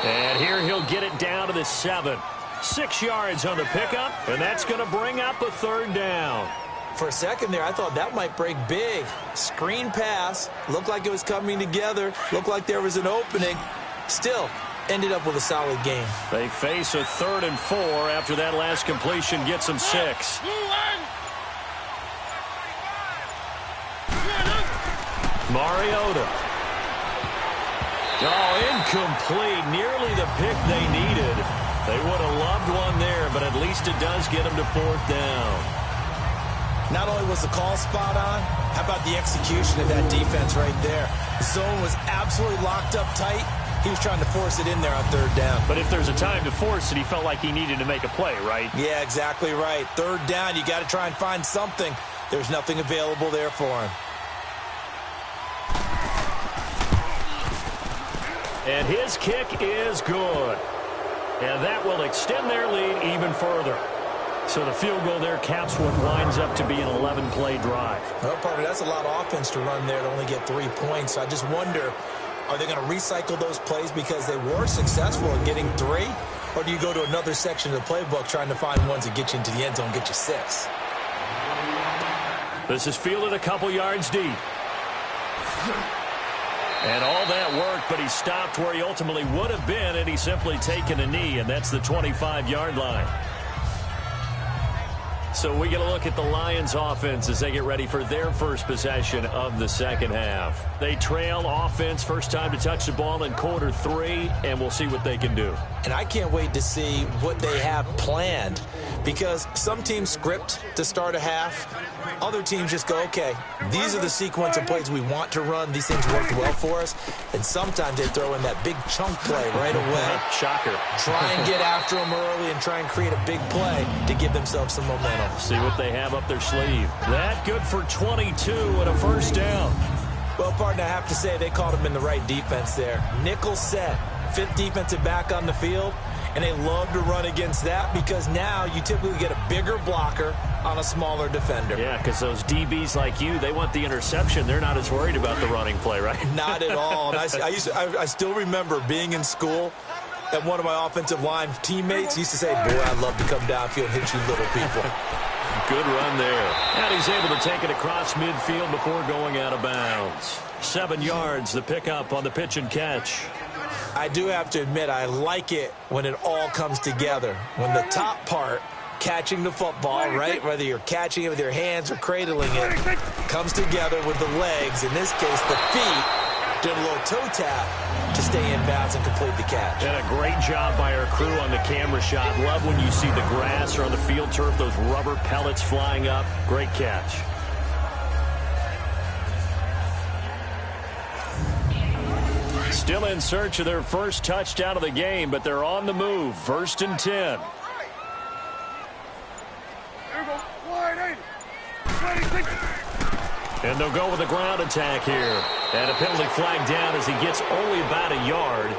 And here he'll get it down to the 7. 6 yards on the pickup, and that's going to bring up a 3rd down. For a second there, I thought that might break big. Screen pass. Looked like it was coming together. Looked like there was an opening. Still, ended up with a solid game. They face a 3rd and 4 after that last completion gets them 6. Mariota. Oh, incomplete. Nearly the pick they needed. They would have loved one there, but at least it does get them to 4th down. Not only was the call spot on, how about the execution of that defense right there? The zone was absolutely locked up tight. He was trying to force it in there on 3rd down. But if there's a time to force it, he felt like he needed to make a play, right? Yeah, exactly right. 3rd down, you got to try and find something. There's nothing available there for him. And his kick is good. And that will extend their lead even further. So the field goal there caps what winds up to be an 11-play drive. Well, partner, that's a lot of offense to run there to only get 3 points. I just wonder, are they going to recycle those plays because they were successful in getting 3? Or do you go to another section of the playbook trying to find ones that get you into the end zone and get you 6? This is fielded a couple yards deep. And all that work, but he stopped where he ultimately would have been, and he's simply taken a knee, and that's the 25-yard line. So we get a look at the Lions offense as they get ready for their first possession of the 2nd half. They trail offense, first time to touch the ball in quarter 3, and we'll see what they can do. And I can't wait to see what they have planned because some teams script to start a half. Other teams just go, okay, these are the sequence of plays we want to run. These things work well for us. And sometimes they throw in that big chunk play right away. Shocker. Try and get after them early and try and create a big play to give themselves some momentum. See what they have up their sleeve. That good for 22 and a first down. Well, partner, I have to say they caught him in the right defense there. Nickel set, 5th defensive back on the field, and they love to run against that because now you typically get a bigger blocker on a smaller defender. Yeah, because those DBs like you, they want the interception. They're not as worried about the running play, right? Not at all. And I still remember being in school, and one of my offensive line teammates used to say, boy, I'd love to come downfield and hit you little people. Good run there. And he's able to take it across midfield before going out of bounds. 7 yards, the pickup on the pitch and catch. I do have to admit, I like it when it all comes together. When the top part, catching the football, right, whether you're catching it with your hands or cradling it, comes together with the legs, in this case the feet, doing a little toe tap to stay in bounds and complete the catch. And a great job by our crew on the camera shot. Love when you see the grass or on the field turf, those rubber pellets flying up. Great catch. Still in search of their first touchdown of the game, but they're on the move. 1st and 10. Here we go. Wide 26. And they'll go with a ground attack here. And a penalty flag down as he gets only about a yard.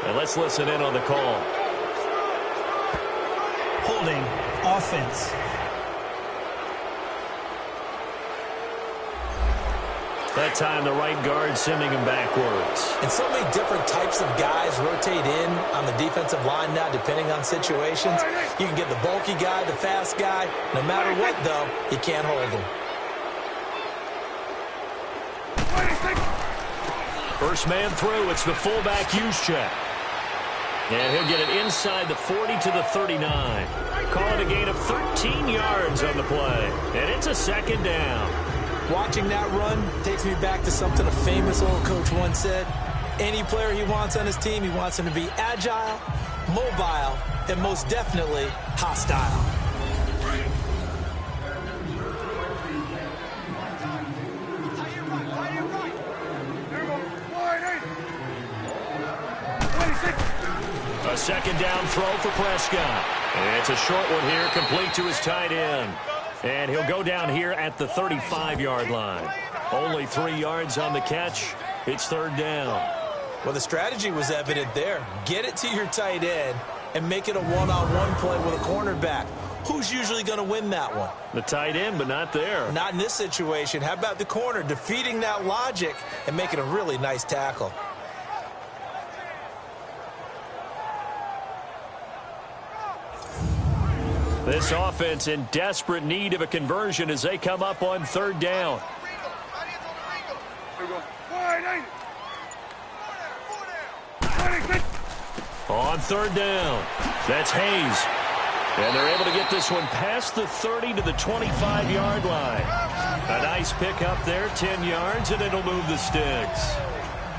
And let's listen in on the call. Holding. Offense. That time the right guard sending him backwards. And so many different types of guys rotate in on the defensive line now, depending on situations. You can get the bulky guy, the fast guy. No matter what, though, you can't hold him. 26. First man through, it's the fullback use check. And he'll get it inside the 40 to the 39. Call it a gain of 13 yards on the play. And it's a 2nd down. Watching that run takes me back to something a famous old coach once said. Any player he wants on his team, he wants him to be agile, mobile, and most definitely hostile. Here we go. Wide 26. A 2nd down throw for Prescott. And it's a short one here, complete to his tight end. And he'll go down here at the 35-yard line. Only 3 yards on the catch. It's 3rd down. Well, the strategy was evident there. Get it to your tight end and make it a one-on-one play with a cornerback. Who's usually going to win that one? The tight end, but not there. Not in this situation. How about the corner defeating that logic and making a really nice tackle? This offense in desperate need of a conversion as they come up on 3rd down. Here we go. Wide 26. On 3rd down, that's Hayes. And they're able to get this one past the 30 to the 25-yard line. A nice pickup there, 10 yards, and it'll move the sticks.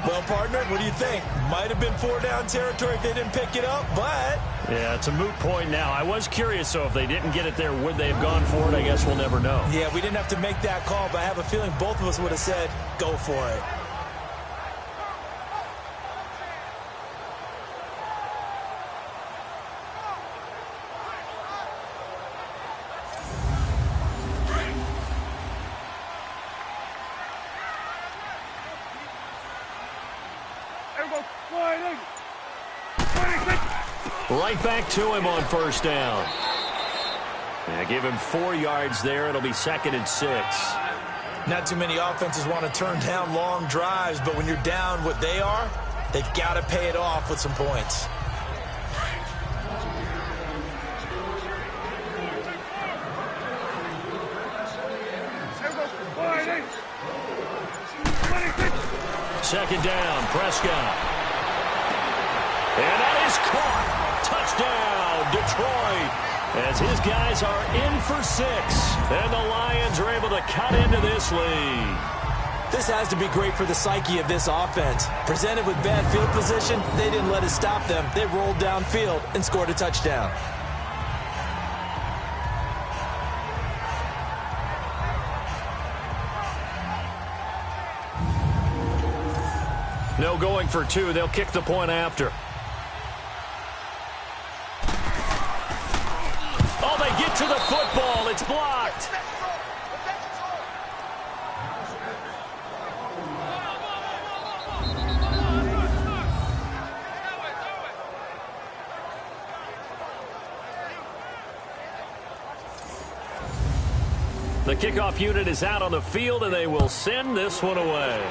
Well, partner, what do you think? Might have been 4-down territory if they didn't pick it up, but... Yeah, it's a moot point now. I was curious, so if they didn't get it there, would they have gone for it? I guess we'll never know. Yeah, we didn't have to make that call, but I have a feeling both of us would have said, go for it. Here we go. Wide 26. Right back to him on 1st down. Yeah, give him 4 yards there. It'll be 2nd and 6. Not too many offenses want to turn down long drives, but when you're down what they are, they've got to pay it off with some points. Here we go. Wide 26. 2nd down, Prescott. And that is caught. Touchdown, Detroit. As his guys are in for 6. And the Lions are able to cut into this lead. This has to be great for the psyche of this offense. Presented with bad field position, they didn't let it stop them. They rolled downfield and scored a touchdown. No going for two. They'll kick the point after. Oh, they get to the football. It's blocked. The kickoff unit is out on the field, and they will send this one away.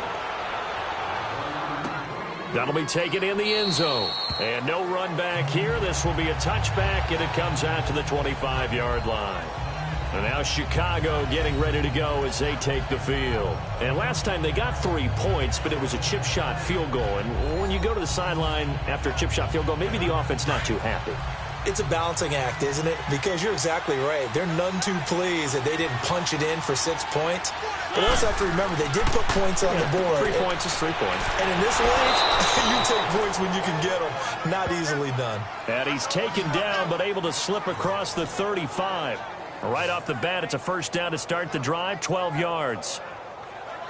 That'll be taken in the end zone. And no run back here. This will be a touchback, and it comes out to the 25-yard line. And now Chicago getting ready to go as they take the field. And last time they got 3 points, but it was a chip shot field goal. And when you go to the sideline after a chip shot field goal, maybe the offense not too happy. It's a balancing act, isn't it? Because you're exactly right. They're none too pleased that they didn't punch it in for 6 points. But also have to remember, they did put points on the board. 3 points is 3 points. And in this league, you take points when you can get them. Not easily done. And he's taken down, but able to slip across the 35. Right off the bat, it's a first down to start the drive, 12 yards.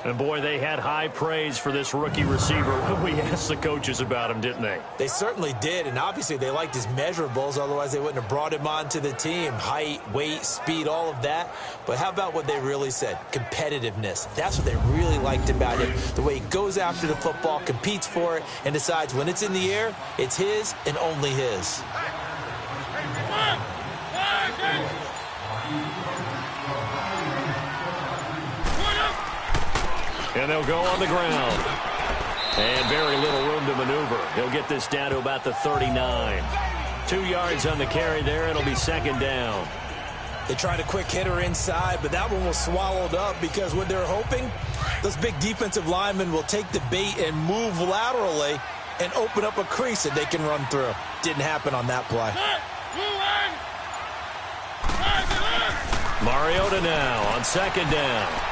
And, boy, they had high praise for this rookie receiver when we asked the coaches about him, didn't they? They certainly did, and obviously they liked his measurables. Otherwise, they wouldn't have brought him onto the team. Height, weight, speed, all of that. But how about what they really said? Competitiveness. That's what they really liked about him. The way he goes after the football, competes for it, and decides when it's in the air, it's his and only his. And they'll go on the ground. And very little room to maneuver. He'll get this down to about the 39. 2 yards on the carry there. It'll be second down. They tried a quick hitter inside, but that one was swallowed up because what they're hoping, those big defensive linemen will take the bait and move laterally and open up a crease that they can run through. Didn't happen on that play. Mariota now on second down.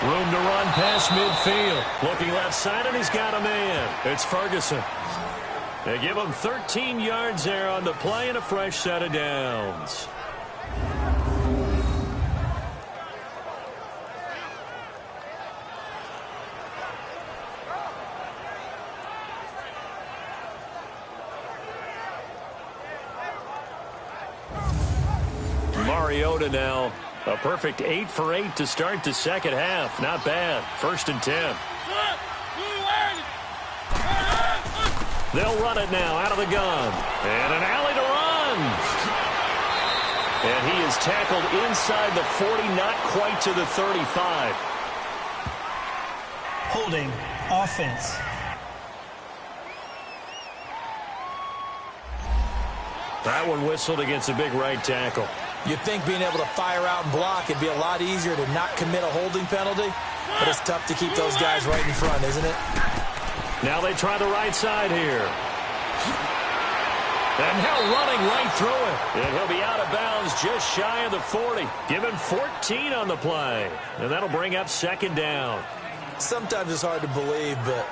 Room to run past midfield. Looking left side, and he's got a man. It's Ferguson. They give him 13 yards there on the play and a fresh set of downs. Mariota now. A perfect 8 for 8 to start the second half. Not bad. 1st and 10. They'll run it now out of the gun. And an alley to run. And he is tackled inside the 40, not quite to the 35. Holding offense. That one whistled against a big right tackle. You'd think being able to fire out and block it'd be a lot easier to not commit a holding penalty, but it's tough to keep those guys right in front, isn't it? Now they try the right side here. And now running right through it. And he'll be out of bounds just shy of the 40. Give him 14 on the play. And that'll bring up second down. Sometimes it's hard to believe, but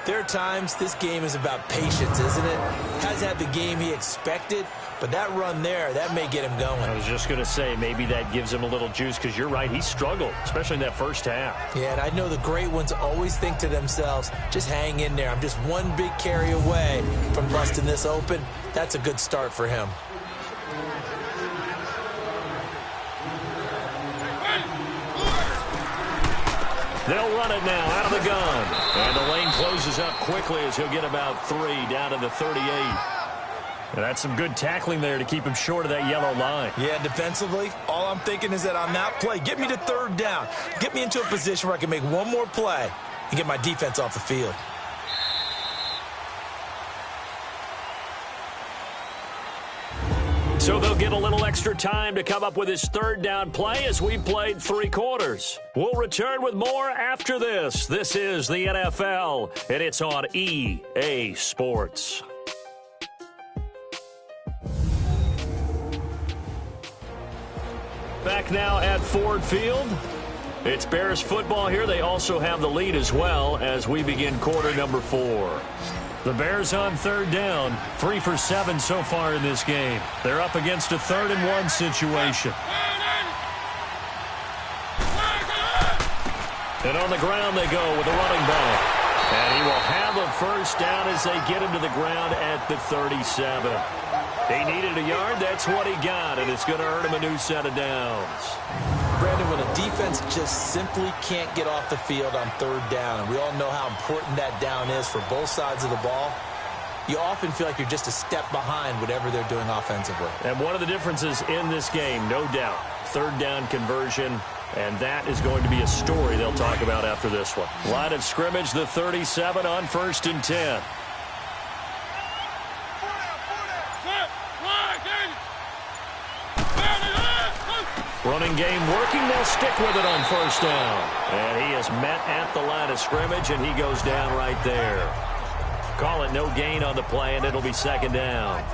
there are times this game is about patience, isn't it? Hasn't had the game he expected, but that run there, that may get him going. I was just going to say, maybe that gives him a little juice, because you're right, he struggled, especially in that first half. Yeah, and I know the great ones always think to themselves, just hang in there. I'm just one big carry away from busting this open. That's a good start for him. They'll run it now out of the gun. And the lane closes up quickly as he'll get about 3 down to the 38. And that's some good tackling there to keep him short of that yellow line. Yeah, defensively, all I'm thinking is that on that play, get me to third down. Get me into a position where I can make one more play and get my defense off the field. So they'll get a little extra time to come up with his third down play as we played 3 quarters. We'll return with more after this. This is the NFL, and it's on EA Sports. Back now at Ford Field. It's Bears football here. They also have the lead as well as we begin quarter number 4. The Bears on third down, 3 for 7 so far in this game. They're up against a 3rd and 1 situation. And on the ground they go with a running back. And he will have a first down as they get him to the ground at the 37. He needed a yard. That's what he got, and it's going to earn him a new set of downs. Brandon, when a defense just simply can't get off the field on third down, and we all know how important that down is for both sides of the ball, you often feel like you're just a step behind whatever they're doing offensively. And one of the differences in this game, no doubt, third down conversion, and that is going to be a story they'll talk about after this one. Line of scrimmage, the 37 on 1st and 10. Running game working. They'll stick with it on 1st down. And he is met at the line of scrimmage, and he goes down right there. Call it no gain on the play, and it'll be 2nd down.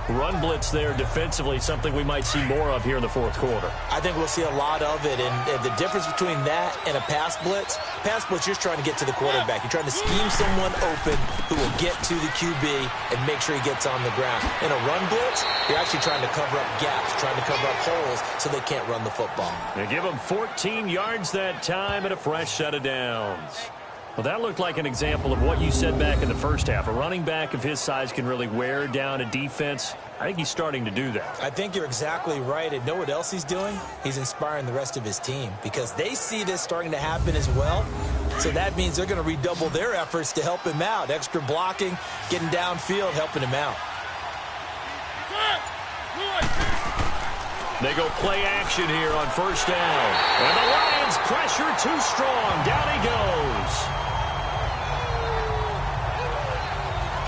Run blitz there defensively, something we might see more of here in the 4th quarter. I think we'll see a lot of it, and the difference between that and a pass blitz, you're just trying to get to the quarterback. You're trying to scheme someone open who will get to the QB and make sure he gets on the ground. In a run blitz, you're actually trying to cover up gaps, trying to cover up holes so they can't run the football. They give him 14 yards that time and a fresh set of downs. Well, that looked like an example of what you said back in the first half. A running back of his size can really wear down a defense. I think he's starting to do that. I think you're exactly right. And know what else he's doing? He's inspiring the rest of his team because they see this starting to happen as well. So that means they're going to redouble their efforts to help him out. Extra blocking, getting downfield, helping him out. They go play action here on 1st down. And the Lions pressure too strong. Down he goes.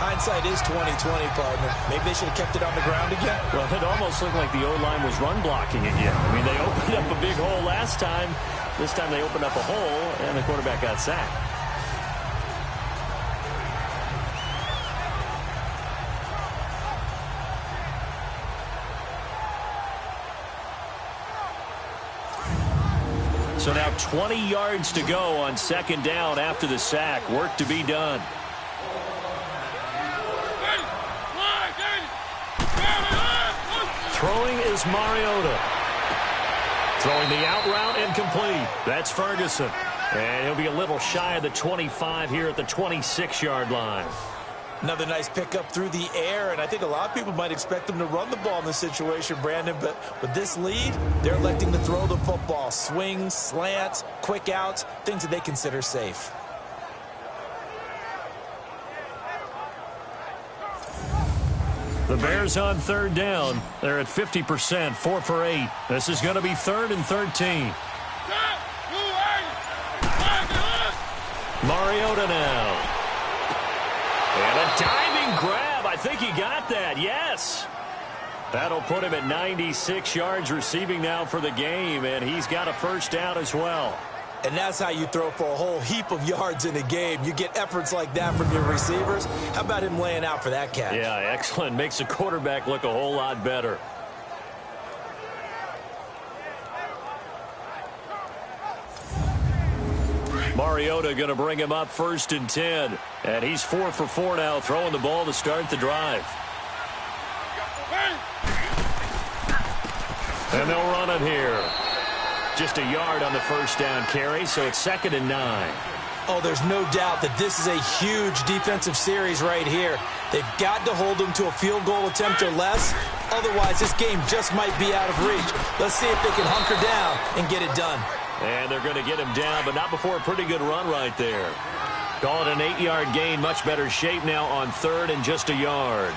Hindsight is 20/20, partner. Maybe they should have kept it on the ground again. Well, it almost looked like the O-line was run blocking again. I mean, they opened up a big hole last time. This time they opened up a hole, and the quarterback got sacked. So now 20 yards to go on 2nd down after the sack. Work to be done. Throwing is Mariota. Throwing the out route incomplete. That's Ferguson. And he'll be a little shy of the 25 here at the 26-yard line. Another nice pickup through the air, and I think a lot of people might expect them to run the ball in this situation, Brandon, but with this lead, they're electing to throw the football. Swings, slants, quick outs, things that they consider safe. The Bears on 3rd down. They're at 50%, 4 for 8. This is going to be 3rd and 13. Mariota now. And a diving grab. I think he got that. Yes. That'll put him at 96 yards receiving now for the game, and he's got a 1st down as well. And that's how you throw for a whole heap of yards in a game. You get efforts like that from your receivers. How about him laying out for that catch? Yeah, excellent. Makes the quarterback look a whole lot better. Mariota going to bring him up 1st and 10. And he's 4 for 4 now, throwing the ball to start the drive. And they'll run it here. Just a yard on the 1st down carry, so it's 2nd and 9. Oh, there's no doubt that this is a huge defensive series right here. They've got to hold them to a field goal attempt or less. Otherwise, this game just might be out of reach. Let's see if they can hunker down and get it done. And they're going to get him down, but not before a pretty good run right there. Call it an 8-yard gain. Much better shape now on 3rd and just a yard.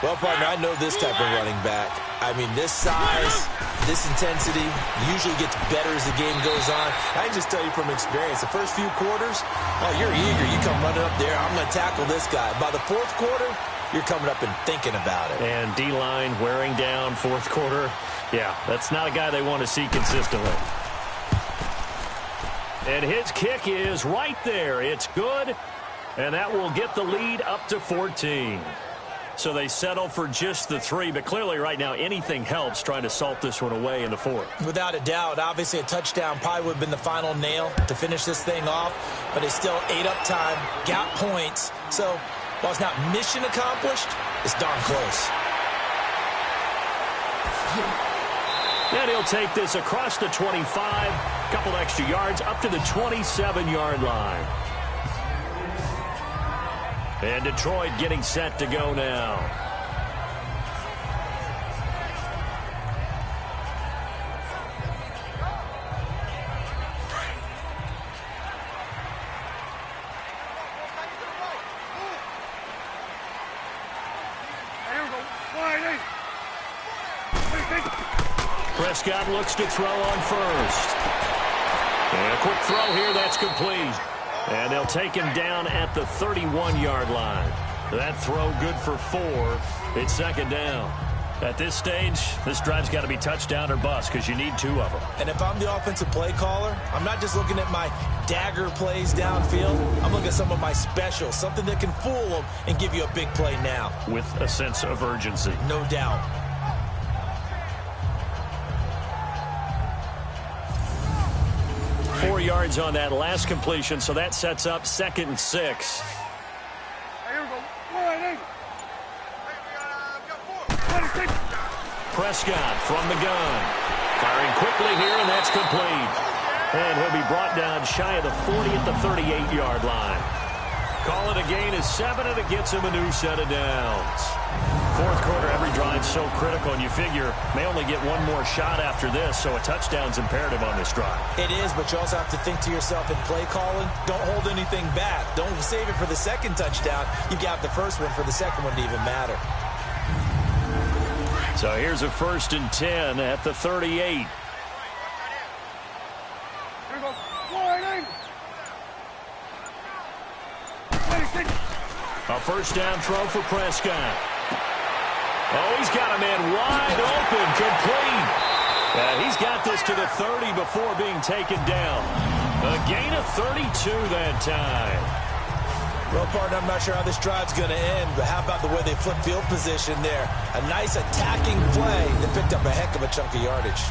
Well, partner, I know this type of running back. I mean, this size, this intensity usually gets better as the game goes on. I can just tell you from experience, the first few quarters, oh, you're eager. You come running up there, I'm going to tackle this guy. By the 4th quarter, you're coming up and thinking about it. And D-line wearing down 4th quarter. Yeah, that's not a guy they want to see consistently. And his kick is right there. It's good, and that will get the lead up to 14. So they settle for just the 3, but clearly right now anything helps trying to salt this one away in the 4th. Without a doubt, obviously a touchdown probably would have been the final nail to finish this thing off, but it's still 8 up time, got points. So while it's not mission accomplished, it's darn close. And he'll take this across the 25, couple extra yards up to the 27-yard line. And Detroit getting set to go now. Prescott looks to throw on first. And a quick throw here, that's complete. And they'll take him down at the 31-yard line. That throw good for 4. It's second down. At this stage, this drive's got to be touchdown or bust because you need 2 of them. And if I'm the offensive play caller, I'm not just looking at my dagger plays downfield. I'm looking at some of my specials, something that can fool them and give you a big play now. With a sense of urgency. No doubt. Four yards on that last completion, so that sets up 2nd and 6. Prescott from the gun. Firing quickly here, and that's complete. And he'll be brought down shy of the 40 at the 38-yard line. Call it a gain of 7, and it gets him a new set of downs. Fourth quarter, every drive's so critical, and you figure may only get one more shot after this, so a touchdown's imperative on this drive. It is, but you also have to think to yourself in play calling, don't hold anything back. Don't save it for the second touchdown. You got the first one for the second one to even matter. So here's a 1st and 10 at the 38. A first down throw for Prescott. Oh, he's got a man wide open, complete. He's got this to the 30 before being taken down. A gain of 32 that time. Well, partner, I'm not sure how this drive's going to end, but how about the way they flip field position there? A nice attacking play that picked up a heck of a chunk of yardage.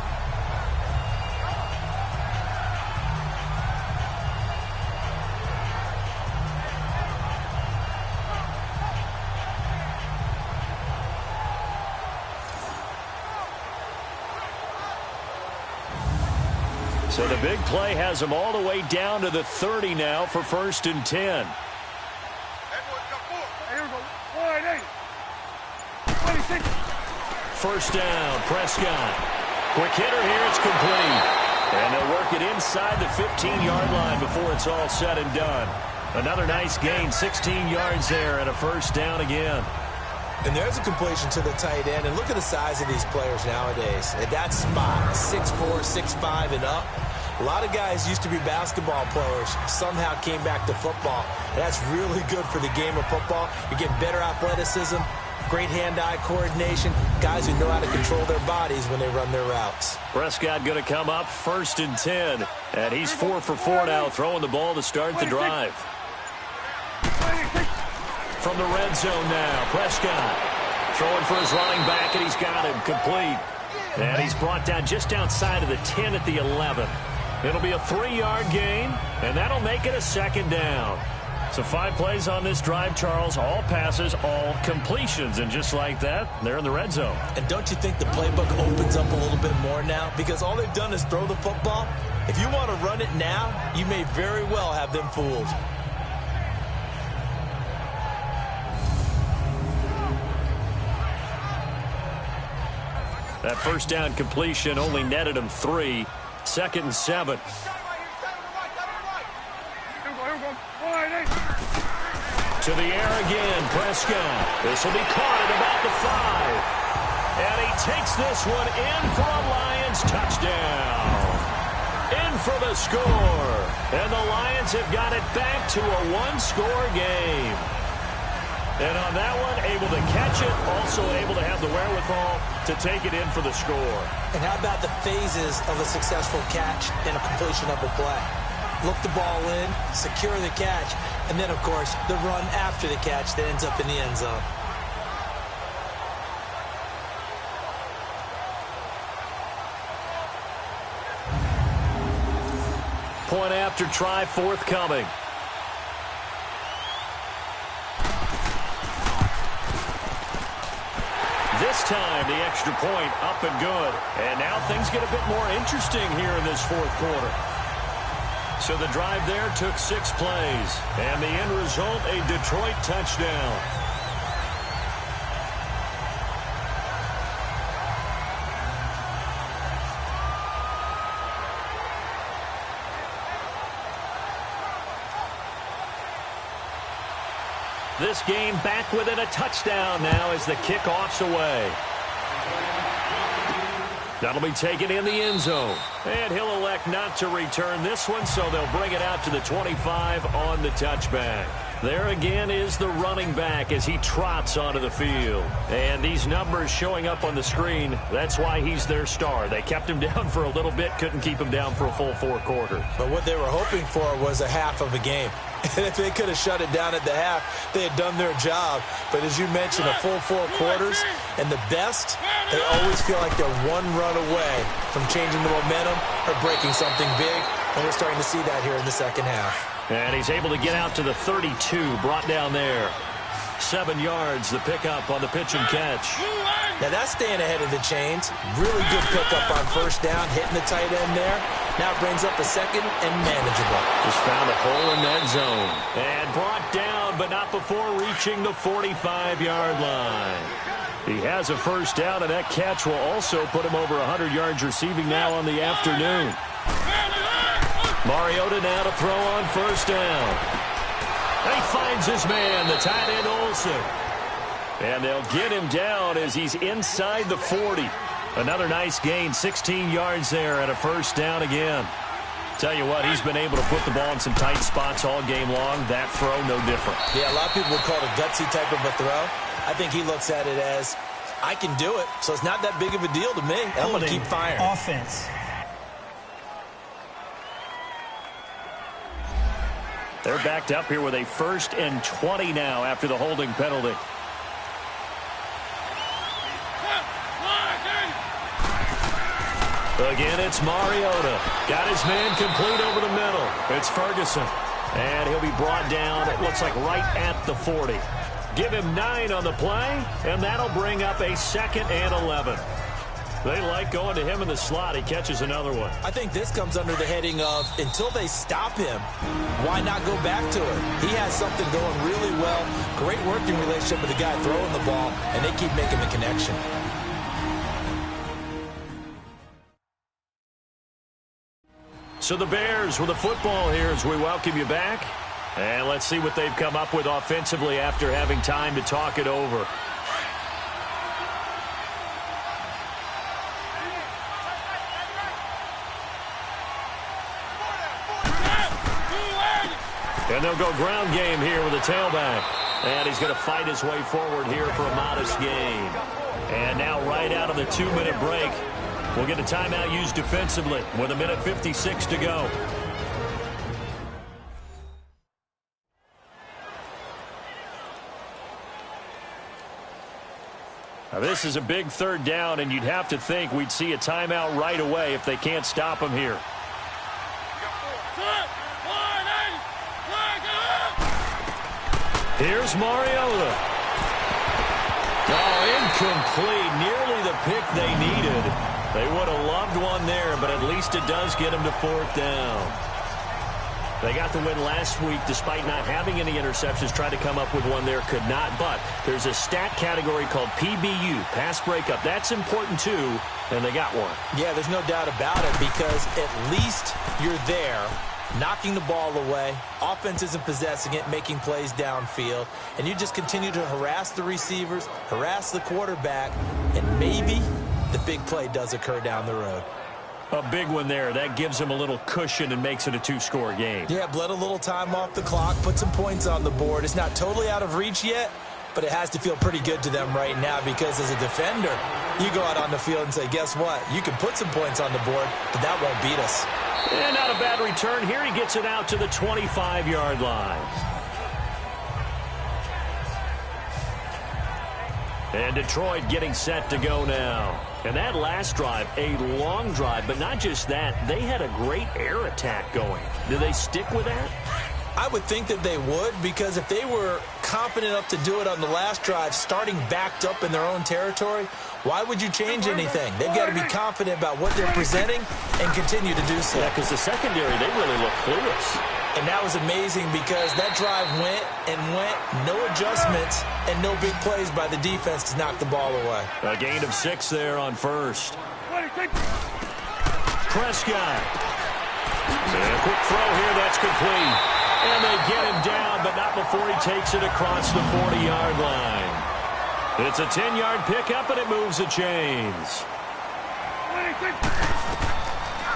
So the big play has them all the way down to the 30 now for 1st and 10. First down, Prescott. Quick hitter here, it's complete. And they'll work it inside the 15-yard line before it's all said and done. Another nice gain, 16 yards there, and a first down again. And there's a completion to the tight end. And look at the size of these players nowadays. At that spot, 6'4", 6'5", and up. A lot of guys used to be basketball players, somehow came back to football. And that's really good for the game of football. You get better athleticism, great hand-eye coordination, guys who know how to control their bodies when they run their routes. Prescott going to come up 1st and 10. And he's 4 for 4 now, throwing the ball to start the drive. From the red zone now, Prescott throwing for his running back, and he's got him complete. And he's brought down just outside of the 10 at the 11. It'll be a 3-yard gain, and that'll make it a second down. So 5 plays on this drive, Charles, all passes, all completions. And just like that, they're in the red zone. And don't you think the playbook opens up a little bit more now? Because all they've done is throw the football. If you want to run it now, you may very well have them fooled. That first down completion only netted him 3. 2nd and 7. To the air again, Prescott. This will be caught at about the 5. And he takes this one in for a Lions touchdown. In for the score. And the Lions have got it back to a 1-score game. And on that one, able to catch it, also able to have the wherewithal to take it in for the score. And how about the phases of a successful catch and a completion of a play? Look the ball in, secure the catch, and then, of course, the run after the catch that ends up in the end zone. Point after try forthcoming. This time, the extra point up and good. And now things get a bit more interesting here in this fourth quarter. So the drive there took 6 plays. And the end result, a Detroit touchdown. This game back within a touchdown now as the kickoff's away. That'll be taken in the end zone. And he'll elect not to return this one, so they'll bring it out to the 25 on the touchback. There again is the running back as he trots onto the field. And these numbers showing up on the screen, that's why he's their star. They kept him down for a little bit, couldn't keep him down for a full 4 quarters. But what they were hoping for was a half of a game. And if they could have shut it down at the half, they had done their job. But as you mentioned, a full 4 quarters, and the best, they always feel like they're one run away from changing the momentum or breaking something big. And we're starting to see that here in the second half. And he's able to get out to the 32, brought down there. 7 yards, the pickup on the pitch and catch. Now that's staying ahead of the chains. Really good pickup on first down, hitting the tight end there. Now it brings up a second and manageable. Just found a hole in that zone. And brought down, but not before reaching the 45-yard line. He has a first down, and that catch will also put him over 100 yards receiving now on the afternoon. Mariota now to throw on first down. He finds his man, the tight end Olsen. And they'll get him down as he's inside the 40. Another nice gain, 16 yards there and a first down again. Tell you what, he's been able to put the ball in some tight spots all game long. That throw, no different. Yeah, a lot of people would call it a gutsy type of a throw. I think he looks at it as, I can do it, so it's not that big of a deal to me. I'm going to keep firing. Offense. They're backed up here with a 1st and 20 now after the holding penalty. Again, it's Mariota. Got his man complete over the middle. It's Ferguson. And he'll be brought down, it looks like right at the 40. Give him 9 on the play, and that'll bring up a 2nd and 11. They like going to him in the slot. He catches another one. I think this comes under the heading of, until they stop him, why not go back to it? He has something going really well. Great working relationship with the guy throwing the ball, and they keep making the connection. So the Bears with the football here as we welcome you back. And let's see what they've come up with offensively after having time to talk it over. And they'll go ground game here with a tailback. And he's going to fight his way forward here for a modest gain. And now right out of the 2-minute break, we'll get a timeout used defensively with 1:56 to go. Now this is a big 3rd down, and you'd have to think we'd see a timeout right away if they can't stop him here. Here's Mariota. Oh, incomplete. Nearly the pick they needed. They would have loved one there, but at least it does get them to 4th down. They got the win last week despite not having any interceptions. Tried to come up with one there, could not. But there's a stat category called PBU, pass breakup. That's important too, and they got one. Yeah, there's no doubt about it, because at least you're there, knocking the ball away. Offense isn't possessing it, making plays downfield. And you just continue to harass the receivers, harass the quarterback, and maybe the big play does occur down the road. A big one there. That gives them a little cushion and makes it a 2-score game. Yeah, bled a little time off the clock, put some points on the board. It's not totally out of reach yet, but it has to feel pretty good to them right now, because as a defender, you go out on the field and say, guess what? You can put some points on the board, but that won't beat us. And not a bad return here. He gets it out to the 25-yard line. And Detroit getting set to go now. And that last drive, a long drive, but not just that. They had a great air attack going. Do they stick with that? I would think that they would, because if they were confident enough to do it on the last drive, starting backed up in their own territory, why would you change anything? They've got to be confident about what they're presenting and continue to do so. Yeah, because the secondary, they really look clueless. And that was amazing because that drive went and went, no adjustments, and no big plays by the defense to knock the ball away. A gain of 6 there on first. Prescott. And a quick throw here, that's complete. And they get him down, but not before he takes it across the 40-yard line. It's a 10-yard pickup, and it moves the chains.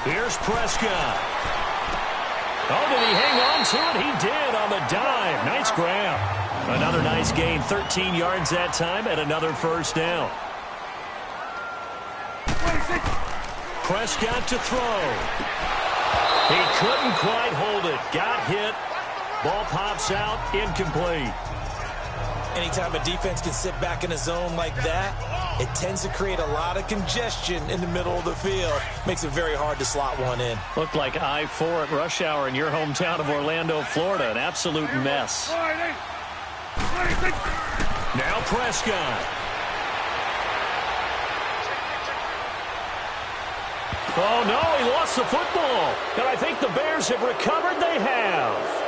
Here's Prescott. Oh, did he hang on to it? He did on the dive. Nice grab. Another nice gain, 13 yards that time, and another first down. Prescott to throw. He couldn't quite hold it. Got hit. Ball pops out. Incomplete. Anytime a defense can sit back in a zone like that, it tends to create a lot of congestion in the middle of the field. Makes it very hard to slot one in. Looked like I-4 at rush hour in your hometown of Orlando, Florida. An absolute mess. Now Prescott. Oh, no, he lost the football. And I think the Bears have recovered. They have.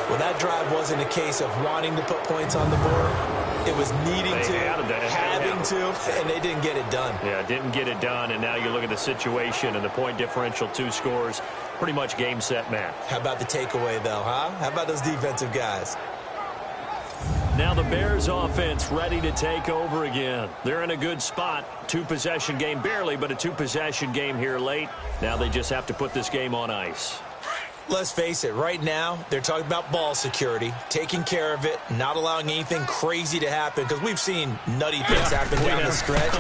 Well, that drive wasn't a case of wanting to put points on the board. It was needing to, having to, and they didn't get it done. Yeah, didn't get it done, and now you look at the situation and the point differential, 2 scores, pretty much game, set, match. How about the takeaway, though, huh? How about those defensive guys? Now the Bears offense ready to take over again. They're in a good spot. 2-possession game, barely, but a 2-possession game here late. Now they just have to put this game on ice. Let's face it, right now, they're talking about ball security, taking care of it, not allowing anything crazy to happen, because we've seen nutty things happen down the stretch,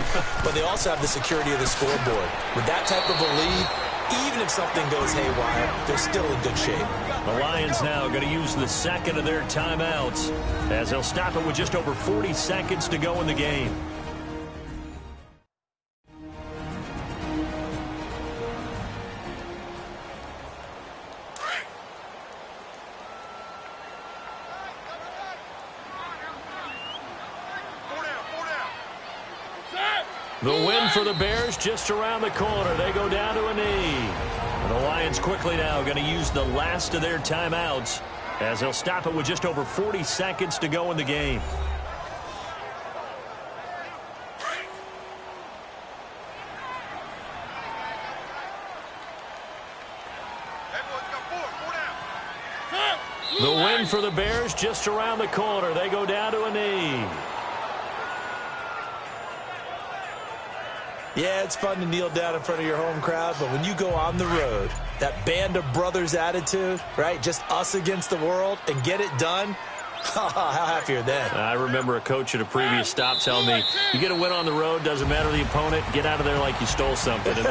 but they also have the security of the scoreboard. With that type of a lead, even if something goes haywire, they're still in good shape. The Lions now going to use the second of their timeouts as they'll stop it with just over 40 seconds to go in the game. The win for the Bears just around the corner. They go down to a knee. And the Lions quickly now going to use the last of their timeouts as they'll stop it with just over 40 seconds to go in the game. The win for the Bears just around the corner. They go down to a knee. Yeah, it's fun to kneel down in front of your home crowd, but when you go on the road, that band of brothers attitude, right, just us against the world, and get it done, how happy are they? I remember a coach at a previous stop telling me, you get a win on the road, doesn't matter the opponent, get out of there like you stole something, and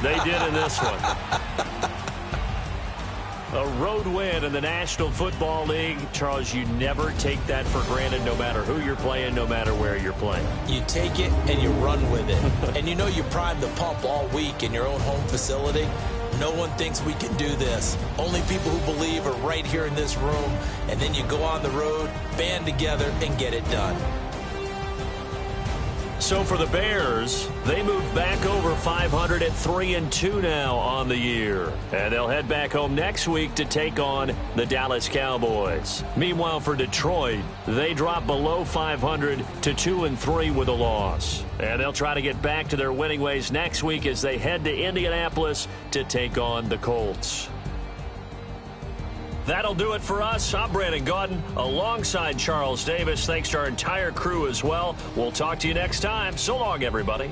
they did in this one. A road win in the National Football League. Charles, you never take that for granted no matter who you're playing, no matter where you're playing. You take it and you run with it. And you know you prime the pump all week in your own home facility. No one thinks we can do this. Only people who believe are right here in this room. And then you go on the road, band together, and get it done. So for the Bears, they move back over 500 at 3-2 now on the year. And they'll head back home next week to take on the Dallas Cowboys. Meanwhile, for Detroit, they drop below 500 to 2-3 with a loss. And they'll try to get back to their winning ways next week as they head to Indianapolis to take on the Colts. That'll do it for us. I'm Brandon Gaudin alongside Charles Davis. Thanks to our entire crew as well. We'll talk to you next time. So long, everybody.